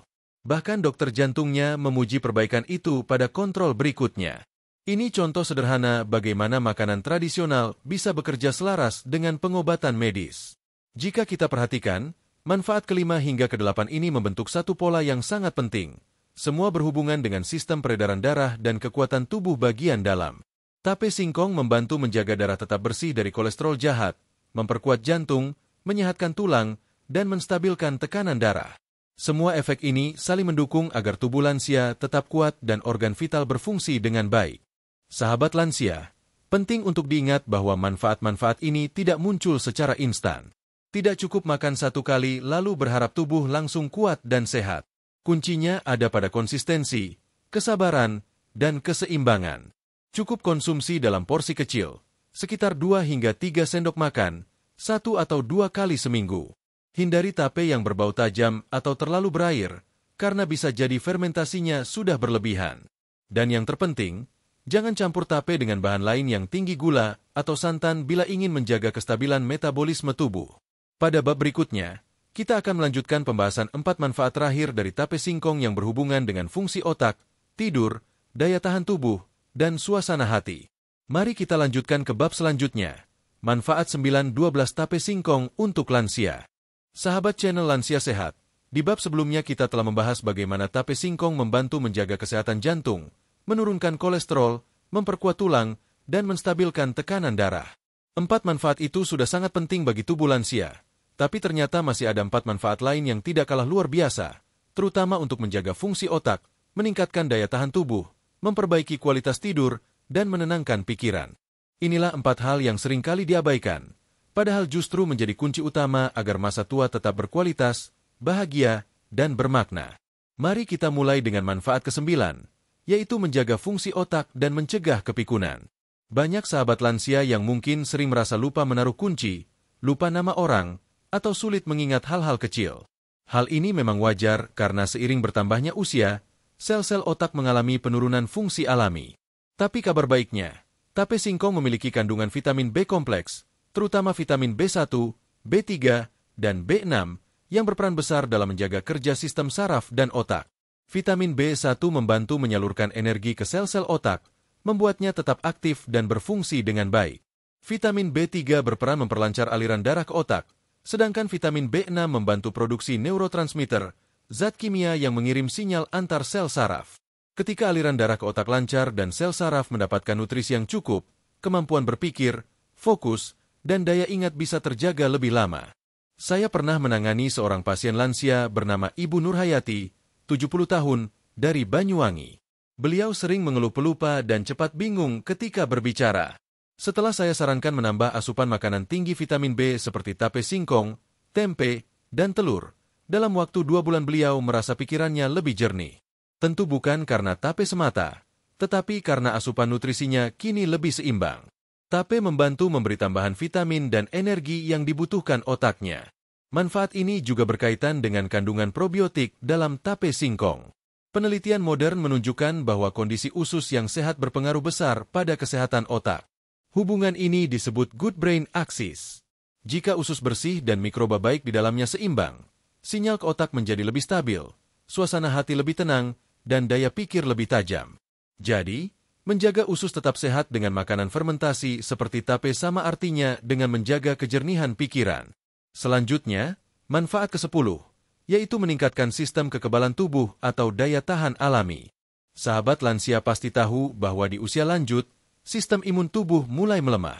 Bahkan dokter jantungnya memuji perbaikan itu pada kontrol berikutnya. Ini contoh sederhana bagaimana makanan tradisional bisa bekerja selaras dengan pengobatan medis. Jika kita perhatikan, manfaat kelima hingga kedelapan ini membentuk satu pola yang sangat penting. Semua berhubungan dengan sistem peredaran darah dan kekuatan tubuh bagian dalam. Tape singkong membantu menjaga darah tetap bersih dari kolesterol jahat, memperkuat jantung, menyehatkan tulang, dan menstabilkan tekanan darah. Semua efek ini saling mendukung agar tubuh lansia tetap kuat dan organ vital berfungsi dengan baik. Sahabat lansia, penting untuk diingat bahwa manfaat-manfaat ini tidak muncul secara instan. Tidak cukup makan satu kali lalu berharap tubuh langsung kuat dan sehat. Kuncinya ada pada konsistensi, kesabaran, dan keseimbangan. Cukup konsumsi dalam porsi kecil, sekitar 2 hingga 3 sendok makan, 1 atau 2 kali seminggu. Hindari tape yang berbau tajam atau terlalu berair, karena bisa jadi fermentasinya sudah berlebihan. Dan yang terpenting, jangan campur tape dengan bahan lain yang tinggi gula atau santan bila ingin menjaga kestabilan metabolisme tubuh. Pada bab berikutnya, kita akan melanjutkan pembahasan 4 manfaat terakhir dari tape singkong yang berhubungan dengan fungsi otak, tidur, daya tahan tubuh, dan suasana hati. Mari kita lanjutkan ke bab selanjutnya. Manfaat 9-12 tape singkong untuk lansia. Sahabat channel Lansia Sehat, di bab sebelumnya kita telah membahas bagaimana tape singkong membantu menjaga kesehatan jantung, menurunkan kolesterol, memperkuat tulang, dan menstabilkan tekanan darah. 4 manfaat itu sudah sangat penting bagi tubuh lansia, tapi ternyata masih ada 4 manfaat lain yang tidak kalah luar biasa, terutama untuk menjaga fungsi otak, meningkatkan daya tahan tubuh, memperbaiki kualitas tidur, dan menenangkan pikiran. Inilah 4 hal yang seringkali diabaikan, padahal justru menjadi kunci utama agar masa tua tetap berkualitas, bahagia, dan bermakna. Mari kita mulai dengan manfaat ke-9, yaitu menjaga fungsi otak dan mencegah kepikunan. Banyak sahabat lansia yang mungkin sering merasa lupa menaruh kunci, lupa nama orang, atau sulit mengingat hal-hal kecil. Hal ini memang wajar karena seiring bertambahnya usia, sel-sel otak mengalami penurunan fungsi alami. Tapi kabar baiknya, tape singkong memiliki kandungan vitamin B kompleks, terutama vitamin B1, B3, dan B6, yang berperan besar dalam menjaga kerja sistem saraf dan otak. Vitamin B1 membantu menyalurkan energi ke sel-sel otak, membuatnya tetap aktif dan berfungsi dengan baik. Vitamin B3 berperan memperlancar aliran darah ke otak, sedangkan vitamin B6 membantu produksi neurotransmitter, zat kimia yang mengirim sinyal antar sel saraf. Ketika aliran darah ke otak lancar dan sel saraf mendapatkan nutrisi yang cukup, kemampuan berpikir, fokus, dan daya ingat bisa terjaga lebih lama. Saya pernah menangani seorang pasien lansia bernama Ibu Nurhayati, 70 tahun, dari Banyuwangi. Beliau sering mengeluh pelupa dan cepat bingung ketika berbicara. Setelah saya sarankan menambah asupan makanan tinggi vitamin B seperti tape singkong, tempe, dan telur, dalam waktu 2 bulan beliau merasa pikirannya lebih jernih. Tentu bukan karena tape semata, tetapi karena asupan nutrisinya kini lebih seimbang. Tape membantu memberi tambahan vitamin dan energi yang dibutuhkan otaknya. Manfaat ini juga berkaitan dengan kandungan probiotik dalam tape singkong. Penelitian modern menunjukkan bahwa kondisi usus yang sehat berpengaruh besar pada kesehatan otak. Hubungan ini disebut good brain axis. Jika usus bersih dan mikroba baik di dalamnya seimbang, sinyal ke otak menjadi lebih stabil, suasana hati lebih tenang, dan daya pikir lebih tajam. Jadi, menjaga usus tetap sehat dengan makanan fermentasi seperti tape sama artinya dengan menjaga kejernihan pikiran. Selanjutnya, manfaat ke-10, yaitu meningkatkan sistem kekebalan tubuh atau daya tahan alami. Sahabat lansia pasti tahu bahwa di usia lanjut, sistem imun tubuh mulai melemah.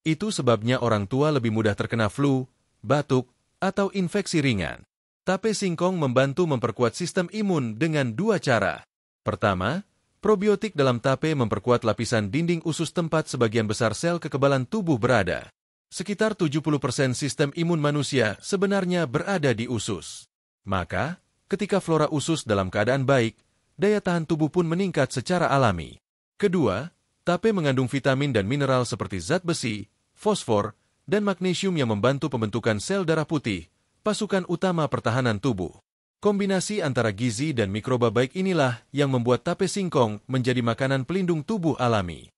Itu sebabnya orang tua lebih mudah terkena flu, batuk, atau infeksi ringan. Tape singkong membantu memperkuat sistem imun dengan dua cara. Pertama, probiotik dalam tape memperkuat lapisan dinding usus tempat sebagian besar sel kekebalan tubuh berada. Sekitar 70% sistem imun manusia sebenarnya berada di usus. Maka, ketika flora usus dalam keadaan baik, daya tahan tubuh pun meningkat secara alami. Kedua, tape mengandung vitamin dan mineral seperti zat besi, fosfor, dan magnesium yang membantu pembentukan sel darah putih, pasukan utama pertahanan tubuh. Kombinasi antara gizi dan mikroba baik inilah yang membuat tape singkong menjadi makanan pelindung tubuh alami.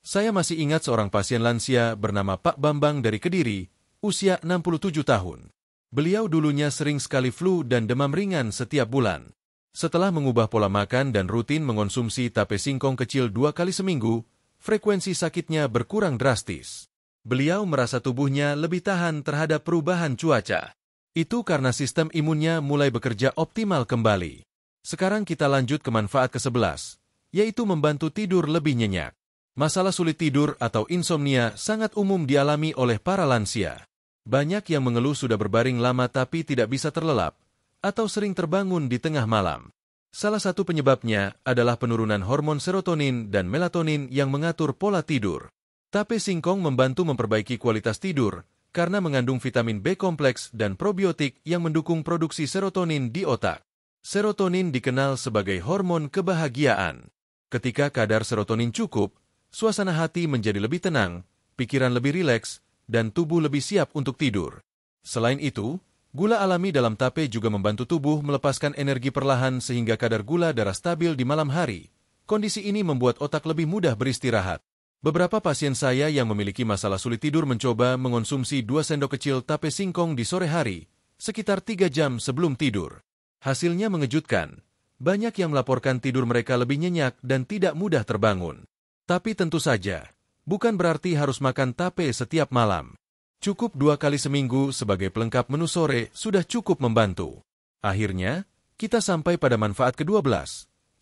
Saya masih ingat seorang pasien lansia bernama Pak Bambang dari Kediri, usia 67 tahun. Beliau dulunya sering sekali flu dan demam ringan setiap bulan. Setelah mengubah pola makan dan rutin mengonsumsi tape singkong kecil 2 kali seminggu, frekuensi sakitnya berkurang drastis. Beliau merasa tubuhnya lebih tahan terhadap perubahan cuaca. Itu karena sistem imunnya mulai bekerja optimal kembali. Sekarang kita lanjut ke manfaat ke-11, yaitu membantu tidur lebih nyenyak. Masalah sulit tidur atau insomnia sangat umum dialami oleh para lansia. Banyak yang mengeluh sudah berbaring lama tapi tidak bisa terlelap, atau sering terbangun di tengah malam. Salah satu penyebabnya adalah penurunan hormon serotonin dan melatonin yang mengatur pola tidur. Tape singkong membantu memperbaiki kualitas tidur, karena mengandung vitamin B kompleks dan probiotik yang mendukung produksi serotonin di otak. Serotonin dikenal sebagai hormon kebahagiaan. Ketika kadar serotonin cukup, suasana hati menjadi lebih tenang, pikiran lebih rileks, dan tubuh lebih siap untuk tidur. Selain itu, gula alami dalam tape juga membantu tubuh melepaskan energi perlahan sehingga kadar gula darah stabil di malam hari. Kondisi ini membuat otak lebih mudah beristirahat. Beberapa pasien saya yang memiliki masalah sulit tidur mencoba mengonsumsi 2 sendok kecil tape singkong di sore hari, sekitar 3 jam sebelum tidur. Hasilnya mengejutkan. Banyak yang melaporkan tidur mereka lebih nyenyak dan tidak mudah terbangun. Tapi tentu saja, bukan berarti harus makan tape setiap malam. Cukup 2 kali seminggu sebagai pelengkap menu sore sudah cukup membantu. Akhirnya, kita sampai pada manfaat ke-12,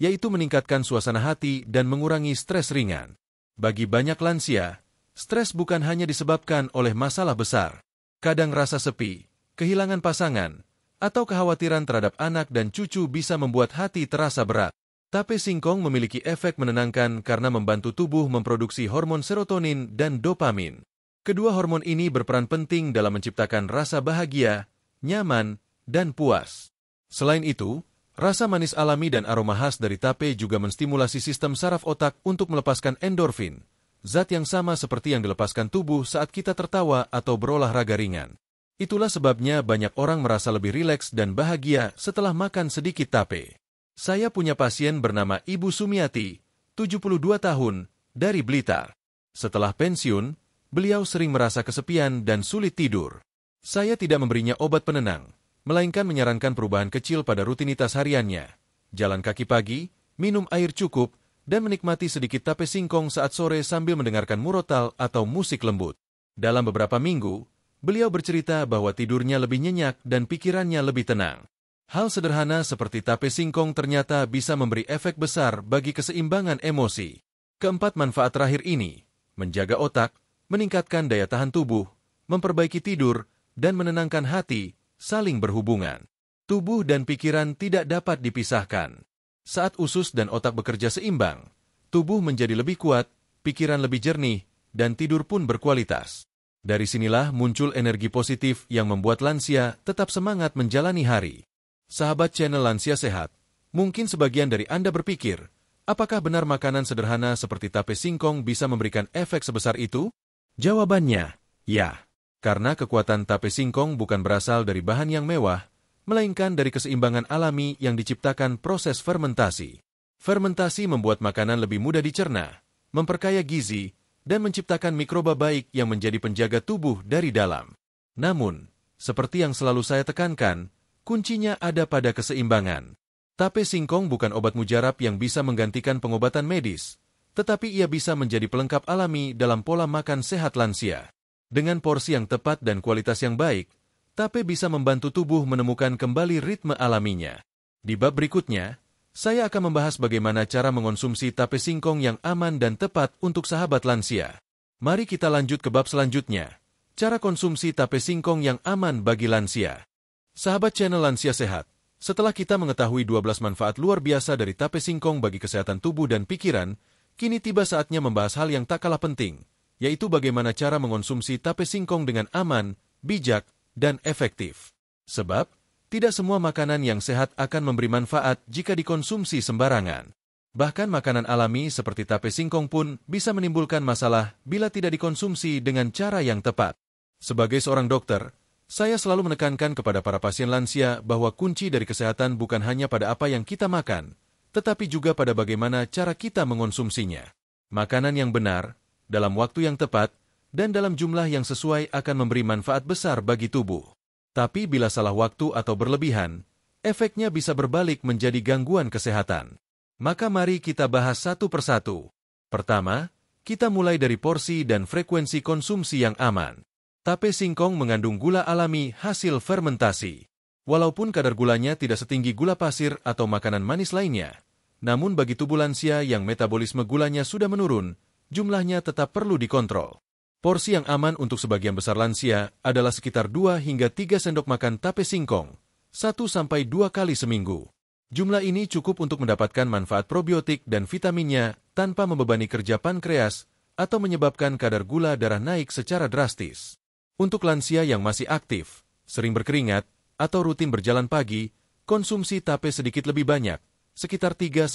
yaitu meningkatkan suasana hati dan mengurangi stres ringan. Bagi banyak lansia, stres bukan hanya disebabkan oleh masalah besar. Kadang rasa sepi, kehilangan pasangan, atau kekhawatiran terhadap anak dan cucu bisa membuat hati terasa berat. Tape singkong memiliki efek menenangkan karena membantu tubuh memproduksi hormon serotonin dan dopamin. Kedua hormon ini berperan penting dalam menciptakan rasa bahagia, nyaman, dan puas. Selain itu, rasa manis alami dan aroma khas dari tape juga menstimulasi sistem saraf otak untuk melepaskan endorfin, zat yang sama seperti yang dilepaskan tubuh saat kita tertawa atau berolahraga ringan. Itulah sebabnya banyak orang merasa lebih rileks dan bahagia setelah makan sedikit tape. Saya punya pasien bernama Ibu Sumiati, 72 tahun, dari Blitar. Setelah pensiun, beliau sering merasa kesepian dan sulit tidur. Saya tidak memberinya obat penenang, melainkan menyarankan perubahan kecil pada rutinitas hariannya. Jalan kaki pagi, minum air cukup, dan menikmati sedikit tape singkong saat sore sambil mendengarkan murotal atau musik lembut. Dalam beberapa minggu, beliau bercerita bahwa tidurnya lebih nyenyak dan pikirannya lebih tenang. Hal sederhana seperti tape singkong ternyata bisa memberi efek besar bagi keseimbangan emosi. Keempat manfaat terakhir ini, menjaga otak, meningkatkan daya tahan tubuh, memperbaiki tidur, dan menenangkan hati, saling berhubungan. Tubuh dan pikiran tidak dapat dipisahkan. Saat usus dan otak bekerja seimbang, tubuh menjadi lebih kuat, pikiran lebih jernih, dan tidur pun berkualitas. Dari sinilah muncul energi positif yang membuat lansia tetap semangat menjalani hari. Sahabat channel Lansia Sehat, mungkin sebagian dari Anda berpikir, apakah benar makanan sederhana seperti tape singkong bisa memberikan efek sebesar itu? Jawabannya, ya. Karena kekuatan tape singkong bukan berasal dari bahan yang mewah, melainkan dari keseimbangan alami yang diciptakan proses fermentasi. Fermentasi membuat makanan lebih mudah dicerna, memperkaya gizi, dan menciptakan mikroba baik yang menjadi penjaga tubuh dari dalam. Namun, seperti yang selalu saya tekankan, kuncinya ada pada keseimbangan. Tape singkong bukan obat mujarab yang bisa menggantikan pengobatan medis, tetapi ia bisa menjadi pelengkap alami dalam pola makan sehat lansia. Dengan porsi yang tepat dan kualitas yang baik, tape bisa membantu tubuh menemukan kembali ritme alaminya. Di bab berikutnya, saya akan membahas bagaimana cara mengonsumsi tape singkong yang aman dan tepat untuk sahabat lansia. Mari kita lanjut ke bab selanjutnya. Cara konsumsi tape singkong yang aman bagi lansia. Sahabat channel Lansia Sehat, setelah kita mengetahui 12 manfaat luar biasa dari tape singkong bagi kesehatan tubuh dan pikiran, kini tiba saatnya membahas hal yang tak kalah penting, yaitu bagaimana cara mengonsumsi tape singkong dengan aman, bijak, dan efektif. Sebab, tidak semua makanan yang sehat akan memberi manfaat jika dikonsumsi sembarangan. Bahkan makanan alami seperti tape singkong pun bisa menimbulkan masalah bila tidak dikonsumsi dengan cara yang tepat. Sebagai seorang dokter, saya selalu menekankan kepada para pasien lansia bahwa kunci dari kesehatan bukan hanya pada apa yang kita makan, tetapi juga pada bagaimana cara kita mengonsumsinya. Makanan yang benar, dalam waktu yang tepat, dan dalam jumlah yang sesuai akan memberi manfaat besar bagi tubuh. Tapi bila salah waktu atau berlebihan, efeknya bisa berbalik menjadi gangguan kesehatan. Maka mari kita bahas satu persatu. Pertama, kita mulai dari porsi dan frekuensi konsumsi yang aman. Tape singkong mengandung gula alami hasil fermentasi. Walaupun kadar gulanya tidak setinggi gula pasir atau makanan manis lainnya, namun bagi tubuh lansia yang metabolisme gulanya sudah menurun, jumlahnya tetap perlu dikontrol. Porsi yang aman untuk sebagian besar lansia adalah sekitar 2 hingga 3 sendok makan tape singkong, 1-2 kali seminggu. Jumlah ini cukup untuk mendapatkan manfaat probiotik dan vitaminnya tanpa membebani kerja pankreas atau menyebabkan kadar gula darah naik secara drastis. Untuk lansia yang masih aktif, sering berkeringat, atau rutin berjalan pagi, konsumsi tape sedikit lebih banyak, sekitar 3-4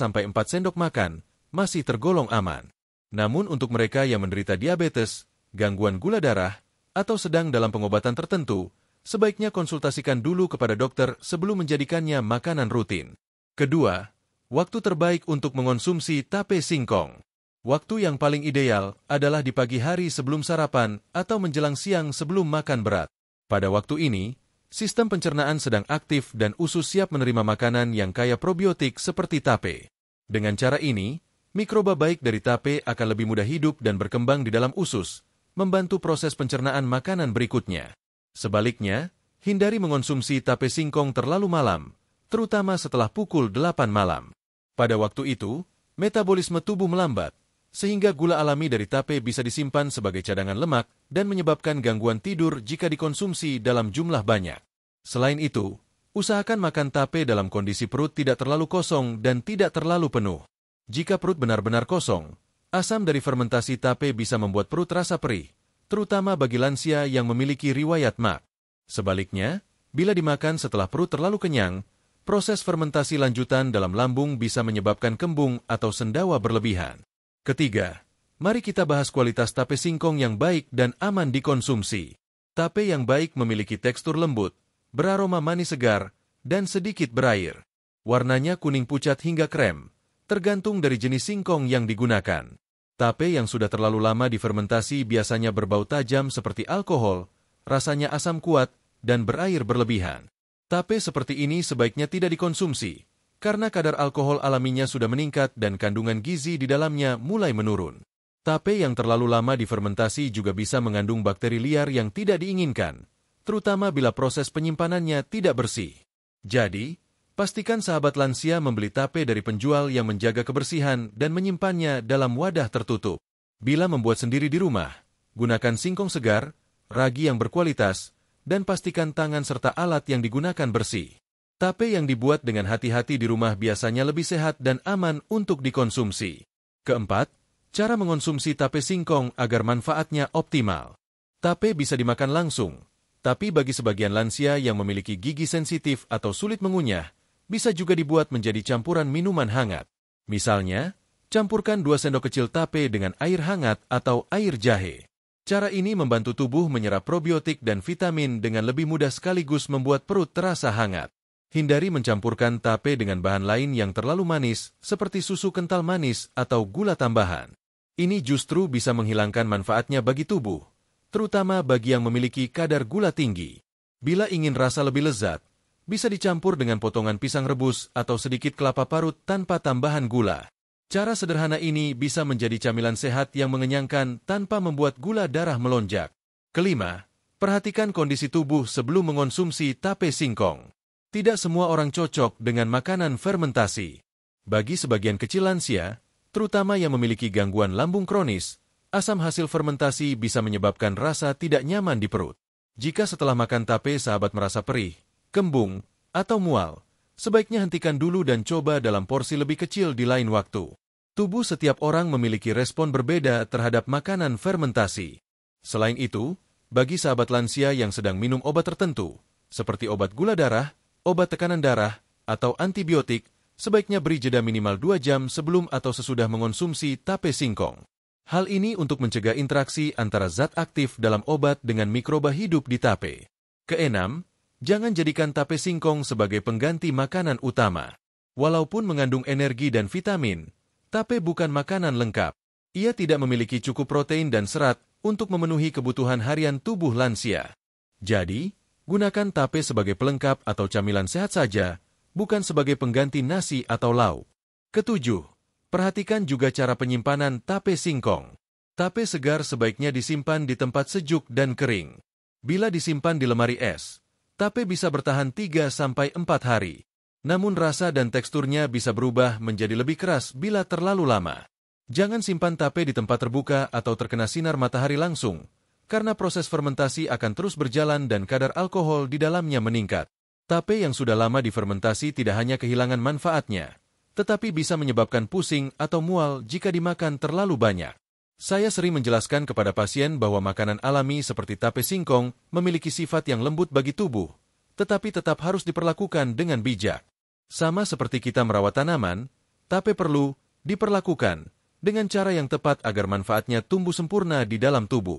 sendok makan, masih tergolong aman. Namun untuk mereka yang menderita diabetes, gangguan gula darah, atau sedang dalam pengobatan tertentu, sebaiknya konsultasikan dulu kepada dokter sebelum menjadikannya makanan rutin. Kedua, waktu terbaik untuk mengonsumsi tape singkong. Waktu yang paling ideal adalah di pagi hari sebelum sarapan atau menjelang siang sebelum makan berat. Pada waktu ini, sistem pencernaan sedang aktif dan usus siap menerima makanan yang kaya probiotik seperti tape. Dengan cara ini, mikroba baik dari tape akan lebih mudah hidup dan berkembang di dalam usus, membantu proses pencernaan makanan berikutnya. Sebaliknya, hindari mengonsumsi tape singkong terlalu malam, terutama setelah pukul 8 malam. Pada waktu itu, metabolisme tubuh melambat, sehingga gula alami dari tape bisa disimpan sebagai cadangan lemak dan menyebabkan gangguan tidur jika dikonsumsi dalam jumlah banyak. Selain itu, usahakan makan tape dalam kondisi perut tidak terlalu kosong dan tidak terlalu penuh. Jika perut benar-benar kosong, asam dari fermentasi tape bisa membuat perut terasa perih, terutama bagi lansia yang memiliki riwayat MAC. Sebaliknya, bila dimakan setelah perut terlalu kenyang, proses fermentasi lanjutan dalam lambung bisa menyebabkan kembung atau sendawa berlebihan. Ketiga, mari kita bahas kualitas tape singkong yang baik dan aman dikonsumsi. Tape yang baik memiliki tekstur lembut, beraroma manis segar, dan sedikit berair. Warnanya kuning pucat hingga krem, tergantung dari jenis singkong yang digunakan. Tape yang sudah terlalu lama difermentasi biasanya berbau tajam seperti alkohol, rasanya asam kuat, dan berair berlebihan. Tape seperti ini sebaiknya tidak dikonsumsi, karena kadar alkohol alaminya sudah meningkat dan kandungan gizi di dalamnya mulai menurun. Tape yang terlalu lama difermentasi juga bisa mengandung bakteri liar yang tidak diinginkan, terutama bila proses penyimpanannya tidak bersih. Jadi, pastikan sahabat lansia membeli tape dari penjual yang menjaga kebersihan dan menyimpannya dalam wadah tertutup. Bila membuat sendiri di rumah, gunakan singkong segar, ragi yang berkualitas, dan pastikan tangan serta alat yang digunakan bersih. Tape yang dibuat dengan hati-hati di rumah biasanya lebih sehat dan aman untuk dikonsumsi. Keempat, cara mengonsumsi tape singkong agar manfaatnya optimal. Tape bisa dimakan langsung, tapi bagi sebagian lansia yang memiliki gigi sensitif atau sulit mengunyah, bisa juga dibuat menjadi campuran minuman hangat. Misalnya, campurkan 2 sendok kecil tape dengan air hangat atau air jahe. Cara ini membantu tubuh menyerap probiotik dan vitamin dengan lebih mudah sekaligus membuat perut terasa hangat. Hindari mencampurkan tape dengan bahan lain yang terlalu manis, seperti susu kental manis atau gula tambahan. Ini justru bisa menghilangkan manfaatnya bagi tubuh, terutama bagi yang memiliki kadar gula tinggi. Bila ingin rasa lebih lezat, bisa dicampur dengan potongan pisang rebus atau sedikit kelapa parut tanpa tambahan gula. Cara sederhana ini bisa menjadi camilan sehat yang mengenyangkan tanpa membuat gula darah melonjak. Kelima, perhatikan kondisi tubuh sebelum mengonsumsi tape singkong. Tidak semua orang cocok dengan makanan fermentasi. Bagi sebagian kecil lansia, terutama yang memiliki gangguan lambung kronis, Asam hasil fermentasi bisa menyebabkan rasa tidak nyaman di perut. Jika setelah makan tape sahabat merasa perih, kembung, atau mual, sebaiknya hentikan dulu dan coba dalam porsi lebih kecil di lain waktu. Tubuh setiap orang memiliki respon berbeda terhadap makanan fermentasi. Selain itu, bagi sahabat lansia yang sedang minum obat tertentu, seperti obat gula darah, obat tekanan darah, atau antibiotik, sebaiknya beri jeda minimal 2 jam sebelum atau sesudah mengonsumsi tape singkong. Hal ini untuk mencegah interaksi antara zat aktif dalam obat dengan mikroba hidup di tape. Keenam, jangan jadikan tape singkong sebagai pengganti makanan utama. Walaupun mengandung energi dan vitamin, tape bukan makanan lengkap. Ia tidak memiliki cukup protein dan serat untuk memenuhi kebutuhan harian tubuh lansia. Jadi, gunakan tape sebagai pelengkap atau camilan sehat saja, bukan sebagai pengganti nasi atau lauk. Ketujuh, perhatikan juga cara penyimpanan tape singkong. Tape segar sebaiknya disimpan di tempat sejuk dan kering. Bila disimpan di lemari es, tape bisa bertahan 3-4 hari. Namun rasa dan teksturnya bisa berubah menjadi lebih keras bila terlalu lama. Jangan simpan tape di tempat terbuka atau terkena sinar matahari langsung, karena proses fermentasi akan terus berjalan dan kadar alkohol di dalamnya meningkat. Tape yang sudah lama difermentasi tidak hanya kehilangan manfaatnya, tetapi bisa menyebabkan pusing atau mual jika dimakan terlalu banyak. Saya sering menjelaskan kepada pasien bahwa makanan alami seperti tape singkong memiliki sifat yang lembut bagi tubuh, tetapi tetap harus diperlakukan dengan bijak. Sama seperti kita merawat tanaman, tape perlu diperlakukan dengan cara yang tepat agar manfaatnya tumbuh sempurna di dalam tubuh.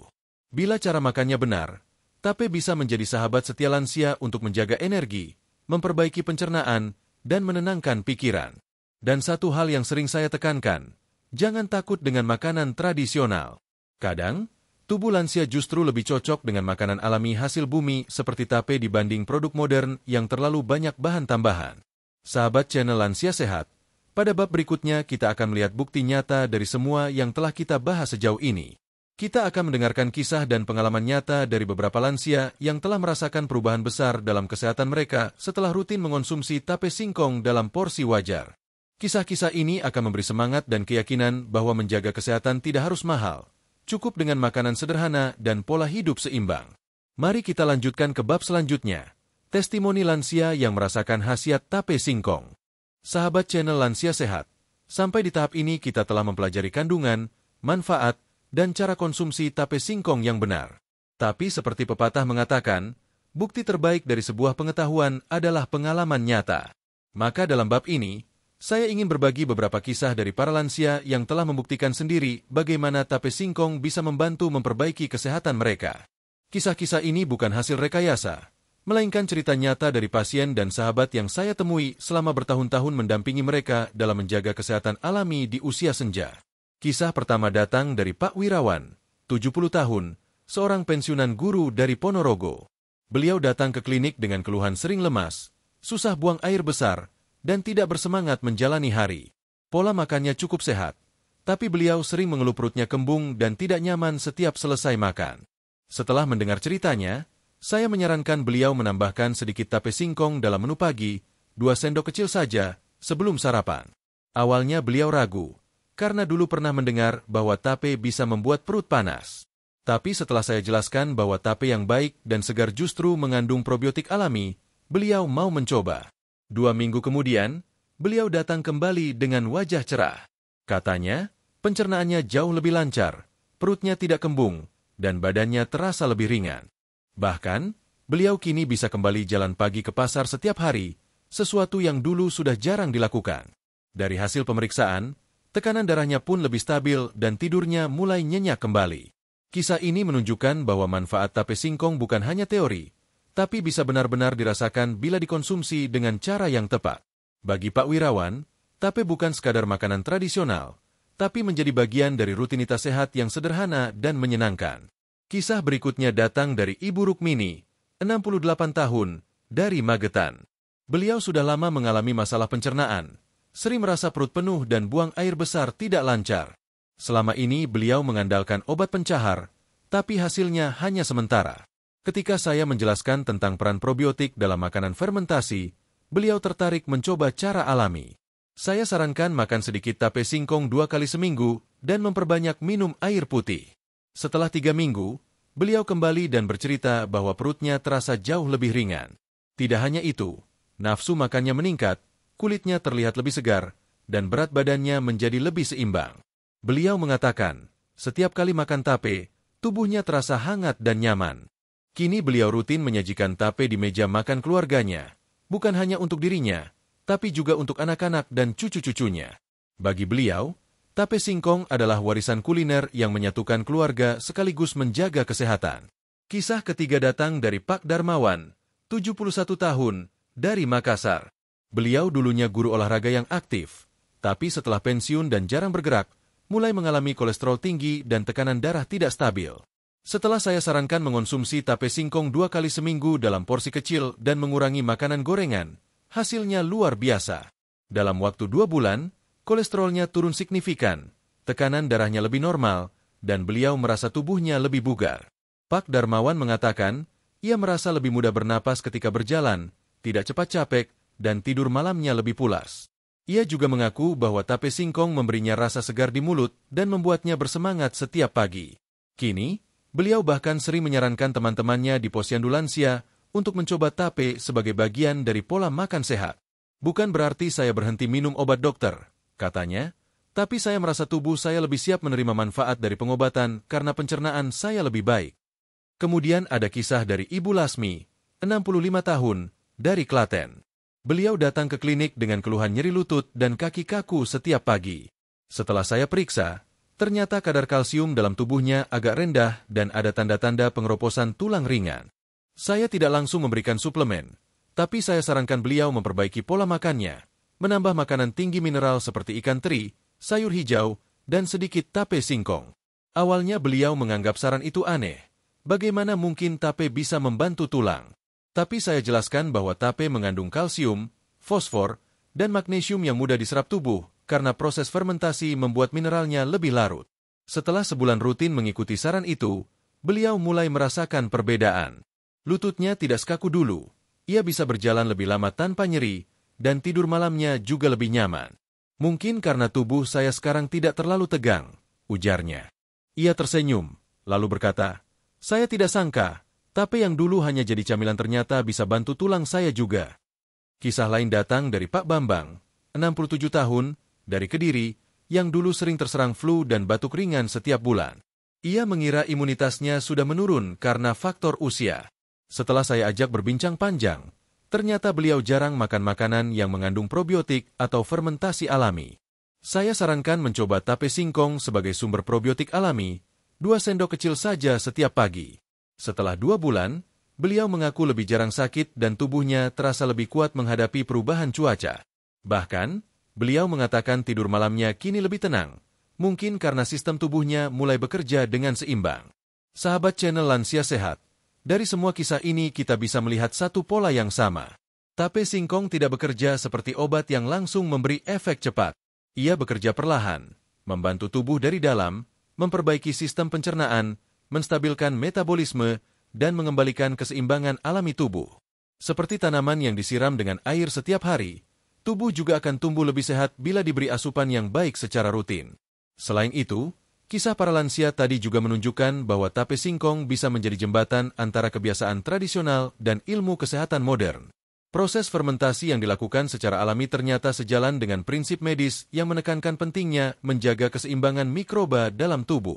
Bila cara makannya benar, tape bisa menjadi sahabat setia lansia untuk menjaga energi, memperbaiki pencernaan, dan menenangkan pikiran. Dan satu hal yang sering saya tekankan, jangan takut dengan makanan tradisional. Kadang, tubuh lansia justru lebih cocok dengan makanan alami hasil bumi seperti tape dibanding produk modern yang terlalu banyak bahan tambahan. Sahabat channel Lansia Sehat, pada bab berikutnya kita akan melihat bukti nyata dari semua yang telah kita bahas sejauh ini. Kita akan mendengarkan kisah dan pengalaman nyata dari beberapa lansia yang telah merasakan perubahan besar dalam kesehatan mereka setelah rutin mengonsumsi tape singkong dalam porsi wajar. Kisah-kisah ini akan memberi semangat dan keyakinan bahwa menjaga kesehatan tidak harus mahal, cukup dengan makanan sederhana dan pola hidup seimbang. Mari kita lanjutkan ke bab selanjutnya. Testimoni lansia yang merasakan khasiat tape singkong. Sahabat channel Lansia Sehat, sampai di tahap ini kita telah mempelajari kandungan, manfaat, dan cara konsumsi tape singkong yang benar. Tapi seperti pepatah mengatakan, bukti terbaik dari sebuah pengetahuan adalah pengalaman nyata. Maka dalam bab ini, saya ingin berbagi beberapa kisah dari para lansia yang telah membuktikan sendiri bagaimana tape singkong bisa membantu memperbaiki kesehatan mereka. Kisah-kisah ini bukan hasil rekayasa, melainkan cerita nyata dari pasien dan sahabat yang saya temui selama bertahun-tahun mendampingi mereka dalam menjaga kesehatan alami di usia senja. Kisah pertama datang dari Pak Wirawan, 70 tahun, seorang pensiunan guru dari Ponorogo. Beliau datang ke klinik dengan keluhan sering lemas, susah buang air besar, dan tidak bersemangat menjalani hari. Pola makannya cukup sehat, tapi beliau sering mengeluh perutnya kembung dan tidak nyaman setiap selesai makan. Setelah mendengar ceritanya, saya menyarankan beliau menambahkan sedikit tape singkong dalam menu pagi, 2 sendok kecil saja, sebelum sarapan. Awalnya beliau ragu, karena dulu pernah mendengar bahwa tape bisa membuat perut panas. Tapi setelah saya jelaskan bahwa tape yang baik dan segar justru mengandung probiotik alami, beliau mau mencoba. 2 minggu kemudian, beliau datang kembali dengan wajah cerah. Katanya, pencernaannya jauh lebih lancar, perutnya tidak kembung, dan badannya terasa lebih ringan. Bahkan, beliau kini bisa kembali jalan pagi ke pasar setiap hari, sesuatu yang dulu sudah jarang dilakukan. Dari hasil pemeriksaan, tekanan darahnya pun lebih stabil dan tidurnya mulai nyenyak kembali. Kisah ini menunjukkan bahwa manfaat tape singkong bukan hanya teori, tapi bisa benar-benar dirasakan bila dikonsumsi dengan cara yang tepat. Bagi Pak Wirawan, tape bukan sekadar makanan tradisional, tapi menjadi bagian dari rutinitas sehat yang sederhana dan menyenangkan. Kisah berikutnya datang dari Ibu Rukmini, 68 tahun, dari Magetan. Beliau sudah lama mengalami masalah pencernaan, sering merasa perut penuh dan buang air besar tidak lancar. Selama ini beliau mengandalkan obat pencahar, tapi hasilnya hanya sementara. Ketika saya menjelaskan tentang peran probiotik dalam makanan fermentasi, beliau tertarik mencoba cara alami. Saya sarankan makan sedikit tape singkong 2 kali seminggu dan memperbanyak minum air putih. Setelah 3 minggu, beliau kembali dan bercerita bahwa perutnya terasa jauh lebih ringan. Tidak hanya itu, nafsu makannya meningkat, kulitnya terlihat lebih segar, dan berat badannya menjadi lebih seimbang. Beliau mengatakan, setiap kali makan tape, tubuhnya terasa hangat dan nyaman. Kini beliau rutin menyajikan tape di meja makan keluarganya, bukan hanya untuk dirinya, tapi juga untuk anak-anak dan cucu-cucunya. Bagi beliau, tape singkong adalah warisan kuliner yang menyatukan keluarga sekaligus menjaga kesehatan. Kisah ketiga datang dari Pak Darmawan, 71 tahun, dari Makassar. Beliau dulunya guru olahraga yang aktif, tapi setelah pensiun dan jarang bergerak, mulai mengalami kolesterol tinggi dan tekanan darah tidak stabil. Setelah saya sarankan mengonsumsi tape singkong 2 kali seminggu dalam porsi kecil dan mengurangi makanan gorengan, hasilnya luar biasa. Dalam waktu 2 bulan, kolesterolnya turun signifikan, tekanan darahnya lebih normal, dan beliau merasa tubuhnya lebih bugar. Pak Darmawan mengatakan, ia merasa lebih mudah bernapas ketika berjalan, tidak cepat capek, dan tidur malamnya lebih pulas. Ia juga mengaku bahwa tape singkong memberinya rasa segar di mulut dan membuatnya bersemangat setiap pagi. Kini, beliau bahkan sering menyarankan teman-temannya di posyandu lansia untuk mencoba tape sebagai bagian dari pola makan sehat. Bukan berarti saya berhenti minum obat dokter, katanya, tapi saya merasa tubuh saya lebih siap menerima manfaat dari pengobatan karena pencernaan saya lebih baik. Kemudian ada kisah dari Ibu Lasmi, 65 tahun, dari Klaten. Beliau datang ke klinik dengan keluhan nyeri lutut dan kaki kaku setiap pagi. Setelah saya periksa, ternyata kadar kalsium dalam tubuhnya agak rendah dan ada tanda-tanda pengeroposan tulang ringan. Saya tidak langsung memberikan suplemen, tapi saya sarankan beliau memperbaiki pola makannya, menambah makanan tinggi mineral seperti ikan teri, sayur hijau, dan sedikit tape singkong. Awalnya beliau menganggap saran itu aneh. Bagaimana mungkin tape bisa membantu tulang? Tapi saya jelaskan bahwa tape mengandung kalsium, fosfor, dan magnesium yang mudah diserap tubuh karena proses fermentasi membuat mineralnya lebih larut. Setelah sebulan rutin mengikuti saran itu, beliau mulai merasakan perbedaan. Lututnya tidak sekaku dulu, ia bisa berjalan lebih lama tanpa nyeri, dan tidur malamnya juga lebih nyaman. Mungkin karena tubuh saya sekarang tidak terlalu tegang, ujarnya. Ia tersenyum, lalu berkata, saya tidak sangka, tape yang dulu hanya jadi camilan ternyata bisa bantu tulang saya juga. Kisah lain datang dari Pak Bambang, 67 tahun, dari Kediri, yang dulu sering terserang flu dan batuk ringan setiap bulan. Ia mengira imunitasnya sudah menurun karena faktor usia. Setelah saya ajak berbincang panjang, ternyata beliau jarang makan makanan yang mengandung probiotik atau fermentasi alami. Saya sarankan mencoba tape singkong sebagai sumber probiotik alami, 2 sendok kecil saja setiap pagi. Setelah 2 bulan, beliau mengaku lebih jarang sakit dan tubuhnya terasa lebih kuat menghadapi perubahan cuaca. Bahkan, beliau mengatakan tidur malamnya kini lebih tenang, mungkin karena sistem tubuhnya mulai bekerja dengan seimbang. Sahabat channel Lansia Sehat, dari semua kisah ini kita bisa melihat satu pola yang sama. Tape singkong tidak bekerja seperti obat yang langsung memberi efek cepat. Ia bekerja perlahan, membantu tubuh dari dalam, memperbaiki sistem pencernaan, menstabilkan metabolisme, dan mengembalikan keseimbangan alami tubuh. Seperti tanaman yang disiram dengan air setiap hari, tubuh juga akan tumbuh lebih sehat bila diberi asupan yang baik secara rutin. Selain itu, kisah para lansia tadi juga menunjukkan bahwa tape singkong bisa menjadi jembatan antara kebiasaan tradisional dan ilmu kesehatan modern. Proses fermentasi yang dilakukan secara alami ternyata sejalan dengan prinsip medis yang menekankan pentingnya menjaga keseimbangan mikroba dalam tubuh.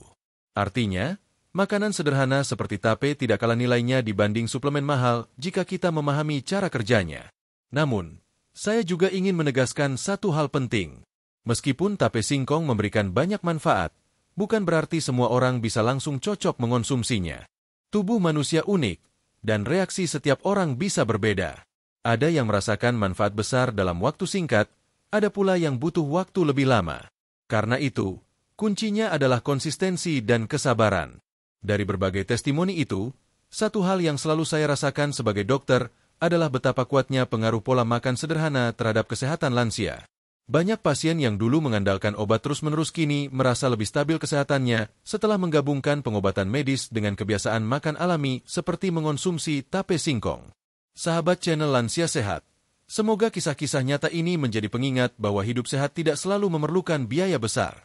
Artinya, makanan sederhana seperti tape tidak kalah nilainya dibanding suplemen mahal jika kita memahami cara kerjanya. Namun, saya juga ingin menegaskan satu hal penting. Meskipun tape singkong memberikan banyak manfaat, bukan berarti semua orang bisa langsung cocok mengonsumsinya. Tubuh manusia unik, dan reaksi setiap orang bisa berbeda. Ada yang merasakan manfaat besar dalam waktu singkat, ada pula yang butuh waktu lebih lama. Karena itu, kuncinya adalah konsistensi dan kesabaran. Dari berbagai testimoni itu, satu hal yang selalu saya rasakan sebagai dokter adalah betapa kuatnya pengaruh pola makan sederhana terhadap kesehatan lansia. Banyak pasien yang dulu mengandalkan obat terus-menerus kini merasa lebih stabil kesehatannya setelah menggabungkan pengobatan medis dengan kebiasaan makan alami seperti mengonsumsi tape singkong. Sahabat channel Lansia Sehat, semoga kisah-kisah nyata ini menjadi pengingat bahwa hidup sehat tidak selalu memerlukan biaya besar.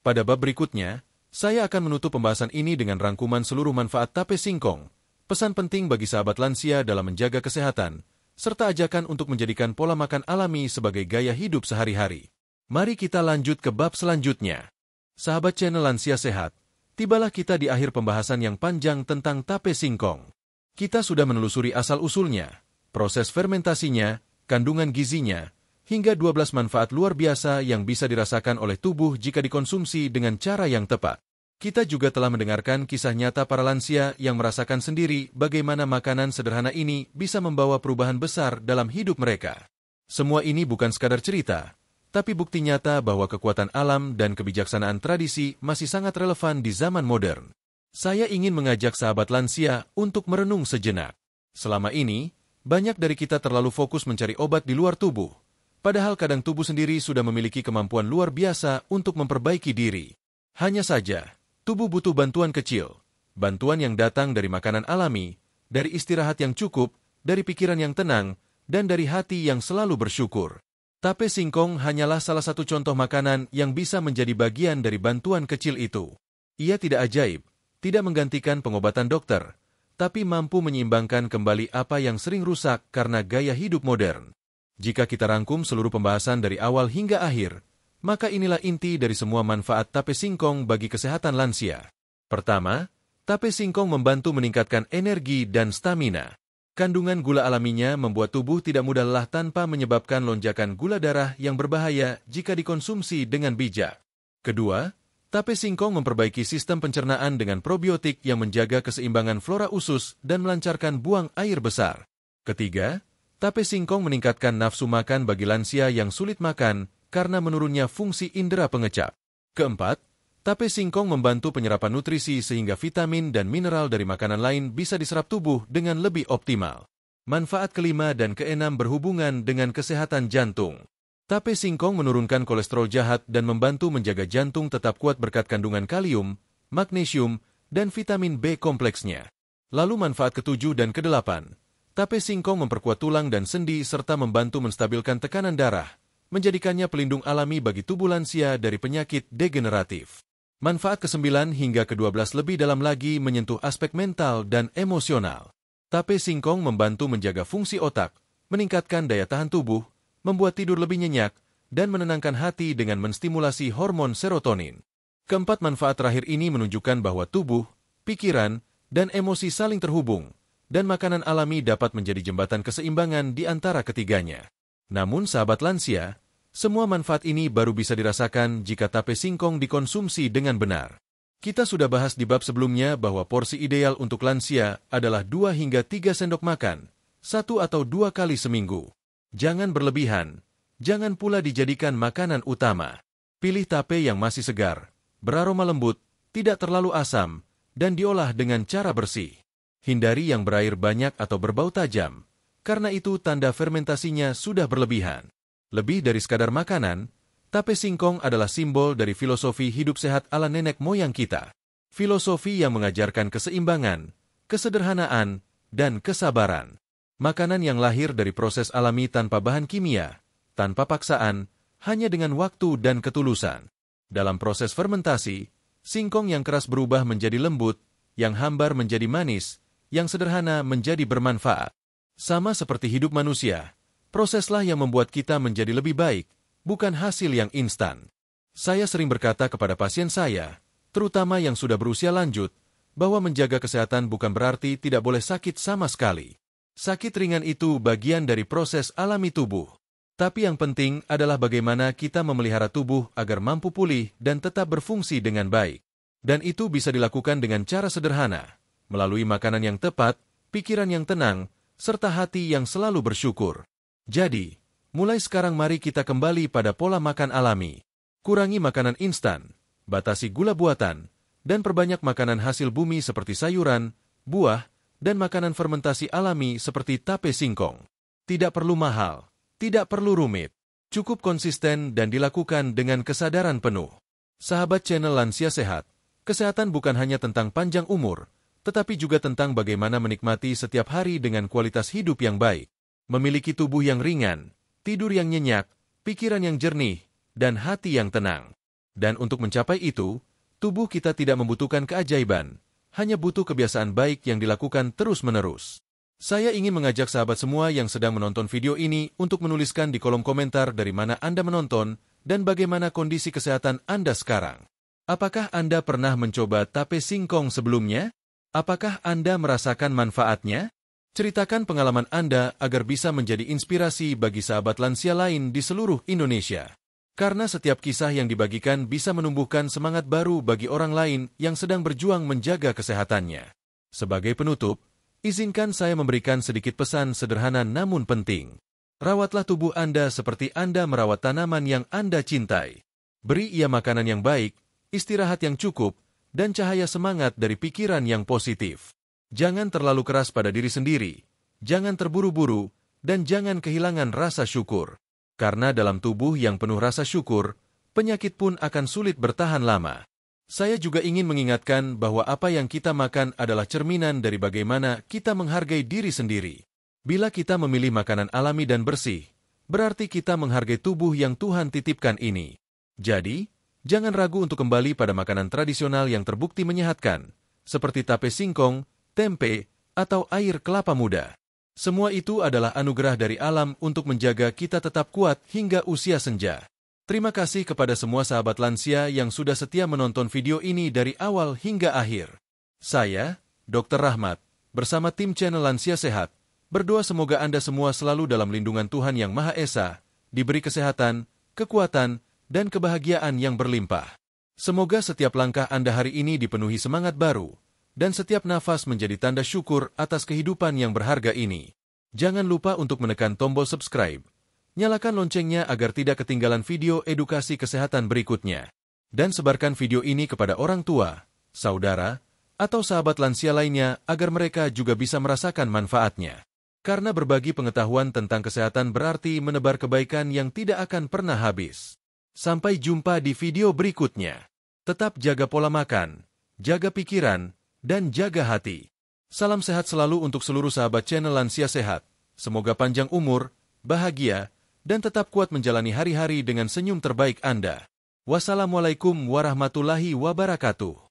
Pada bab berikutnya, saya akan menutup pembahasan ini dengan rangkuman seluruh manfaat tape singkong, pesan penting bagi sahabat lansia dalam menjaga kesehatan, serta ajakan untuk menjadikan pola makan alami sebagai gaya hidup sehari-hari. Mari kita lanjut ke bab selanjutnya. Sahabat channel Lansia Sehat, tibalah kita di akhir pembahasan yang panjang tentang tape singkong. Kita sudah menelusuri asal-usulnya, proses fermentasinya, kandungan gizinya, hingga 12 manfaat luar biasa yang bisa dirasakan oleh tubuh jika dikonsumsi dengan cara yang tepat. Kita juga telah mendengarkan kisah nyata para lansia yang merasakan sendiri bagaimana makanan sederhana ini bisa membawa perubahan besar dalam hidup mereka. Semua ini bukan sekadar cerita, tapi bukti nyata bahwa kekuatan alam dan kebijaksanaan tradisi masih sangat relevan di zaman modern. Saya ingin mengajak sahabat lansia untuk merenung sejenak. Selama ini, banyak dari kita terlalu fokus mencari obat di luar tubuh, padahal kadang tubuh sendiri sudah memiliki kemampuan luar biasa untuk memperbaiki diri. Hanya saja, tubuh butuh bantuan kecil, bantuan yang datang dari makanan alami, dari istirahat yang cukup, dari pikiran yang tenang, dan dari hati yang selalu bersyukur. Tape singkong hanyalah salah satu contoh makanan yang bisa menjadi bagian dari bantuan kecil itu. Ia tidak ajaib, tidak menggantikan pengobatan dokter, tapi mampu menyeimbangkan kembali apa yang sering rusak karena gaya hidup modern. Jika kita rangkum seluruh pembahasan dari awal hingga akhir, maka inilah inti dari semua manfaat tape singkong bagi kesehatan lansia. Pertama, tape singkong membantu meningkatkan energi dan stamina. Kandungan gula alaminya membuat tubuh tidak mudah lelah tanpa menyebabkan lonjakan gula darah yang berbahaya jika dikonsumsi dengan bijak. Kedua, tape singkong memperbaiki sistem pencernaan dengan probiotik yang menjaga keseimbangan flora usus dan melancarkan buang air besar. Ketiga, tape singkong meningkatkan nafsu makan bagi lansia yang sulit makan karena menurunnya fungsi indera pengecap. Keempat, tape singkong membantu penyerapan nutrisi sehingga vitamin dan mineral dari makanan lain bisa diserap tubuh dengan lebih optimal. Manfaat kelima dan keenam berhubungan dengan kesehatan jantung. Tape singkong menurunkan kolesterol jahat dan membantu menjaga jantung tetap kuat berkat kandungan kalium, magnesium, dan vitamin B kompleksnya. Lalu manfaat ketujuh dan kedelapan. Tape singkong memperkuat tulang dan sendi serta membantu menstabilkan tekanan darah, menjadikannya pelindung alami bagi tubuh lansia dari penyakit degeneratif. Manfaat ke-9 hingga ke-12 lebih dalam lagi menyentuh aspek mental dan emosional. Tape singkong membantu menjaga fungsi otak, meningkatkan daya tahan tubuh, membuat tidur lebih nyenyak, dan menenangkan hati dengan menstimulasi hormon serotonin. Keempat manfaat terakhir ini menunjukkan bahwa tubuh, pikiran, dan emosi saling terhubung, dan makanan alami dapat menjadi jembatan keseimbangan di antara ketiganya. Namun sahabat lansia, semua manfaat ini baru bisa dirasakan jika tape singkong dikonsumsi dengan benar. Kita sudah bahas di bab sebelumnya bahwa porsi ideal untuk lansia adalah 2 hingga 3 sendok makan, 1 atau 2 kali seminggu. Jangan berlebihan, jangan pula dijadikan makanan utama. Pilih tape yang masih segar, beraroma lembut, tidak terlalu asam, dan diolah dengan cara bersih. Hindari yang berair banyak atau berbau tajam, karena itu tanda fermentasinya sudah berlebihan. Lebih dari sekadar makanan, tape singkong adalah simbol dari filosofi hidup sehat ala nenek moyang kita. Filosofi yang mengajarkan keseimbangan, kesederhanaan, dan kesabaran. Makanan yang lahir dari proses alami tanpa bahan kimia, tanpa paksaan, hanya dengan waktu dan ketulusan. Dalam proses fermentasi, singkong yang keras berubah menjadi lembut, yang hambar menjadi manis, yang sederhana menjadi bermanfaat. Sama seperti hidup manusia, proseslah yang membuat kita menjadi lebih baik, bukan hasil yang instan. Saya sering berkata kepada pasien saya, terutama yang sudah berusia lanjut, bahwa menjaga kesehatan bukan berarti tidak boleh sakit sama sekali. Sakit ringan itu bagian dari proses alami tubuh. Tapi yang penting adalah bagaimana kita memelihara tubuh agar mampu pulih dan tetap berfungsi dengan baik. Dan itu bisa dilakukan dengan cara sederhana, melalui makanan yang tepat, pikiran yang tenang, serta hati yang selalu bersyukur. Jadi, mulai sekarang mari kita kembali pada pola makan alami. Kurangi makanan instan, batasi gula buatan, dan perbanyak makanan hasil bumi seperti sayuran, buah, dan makanan fermentasi alami seperti tape singkong. Tidak perlu mahal, tidak perlu rumit, cukup konsisten dan dilakukan dengan kesadaran penuh. Sahabat channel Lansia Sehat, kesehatan bukan hanya tentang panjang umur, tetapi juga tentang bagaimana menikmati setiap hari dengan kualitas hidup yang baik. Memiliki tubuh yang ringan, tidur yang nyenyak, pikiran yang jernih, dan hati yang tenang. Dan untuk mencapai itu, tubuh kita tidak membutuhkan keajaiban, hanya butuh kebiasaan baik yang dilakukan terus-menerus. Saya ingin mengajak sahabat semua yang sedang menonton video ini untuk menuliskan di kolom komentar dari mana Anda menonton dan bagaimana kondisi kesehatan Anda sekarang. Apakah Anda pernah mencoba tape singkong sebelumnya? Apakah Anda merasakan manfaatnya? Ceritakan pengalaman Anda agar bisa menjadi inspirasi bagi sahabat lansia lain di seluruh Indonesia. Karena setiap kisah yang dibagikan bisa menumbuhkan semangat baru bagi orang lain yang sedang berjuang menjaga kesehatannya. Sebagai penutup, izinkan saya memberikan sedikit pesan sederhana namun penting. Rawatlah tubuh Anda seperti Anda merawat tanaman yang Anda cintai. Beri ia makanan yang baik, istirahat yang cukup, dan cahaya semangat dari pikiran yang positif. Jangan terlalu keras pada diri sendiri, jangan terburu-buru, dan jangan kehilangan rasa syukur. Karena dalam tubuh yang penuh rasa syukur, penyakit pun akan sulit bertahan lama. Saya juga ingin mengingatkan bahwa apa yang kita makan adalah cerminan dari bagaimana kita menghargai diri sendiri. Bila kita memilih makanan alami dan bersih, berarti kita menghargai tubuh yang Tuhan titipkan ini. Jadi, jangan ragu untuk kembali pada makanan tradisional yang terbukti menyehatkan, seperti tape singkong, tempe, atau air kelapa muda. Semua itu adalah anugerah dari alam untuk menjaga kita tetap kuat hingga usia senja. Terima kasih kepada semua sahabat lansia yang sudah setia menonton video ini dari awal hingga akhir. Saya, Dr. Rahmat, bersama tim channel Lansia Sehat, berdoa semoga Anda semua selalu dalam lindungan Tuhan Yang Maha Esa, diberi kesehatan, kekuatan, dan kebahagiaan yang berlimpah. Semoga setiap langkah Anda hari ini dipenuhi semangat baru, dan setiap nafas menjadi tanda syukur atas kehidupan yang berharga ini. Jangan lupa untuk menekan tombol subscribe. Nyalakan loncengnya agar tidak ketinggalan video edukasi kesehatan berikutnya. Dan sebarkan video ini kepada orang tua, saudara, atau sahabat lansia lainnya agar mereka juga bisa merasakan manfaatnya. Karena berbagi pengetahuan tentang kesehatan berarti menebar kebaikan yang tidak akan pernah habis. Sampai jumpa di video berikutnya. Tetap jaga pola makan, jaga pikiran, dan jaga hati. Salam sehat selalu untuk seluruh sahabat channel Lansia Sehat. Semoga panjang umur, bahagia, dan tetap kuat menjalani hari-hari dengan senyum terbaik Anda. Wassalamualaikum warahmatullahi wabarakatuh.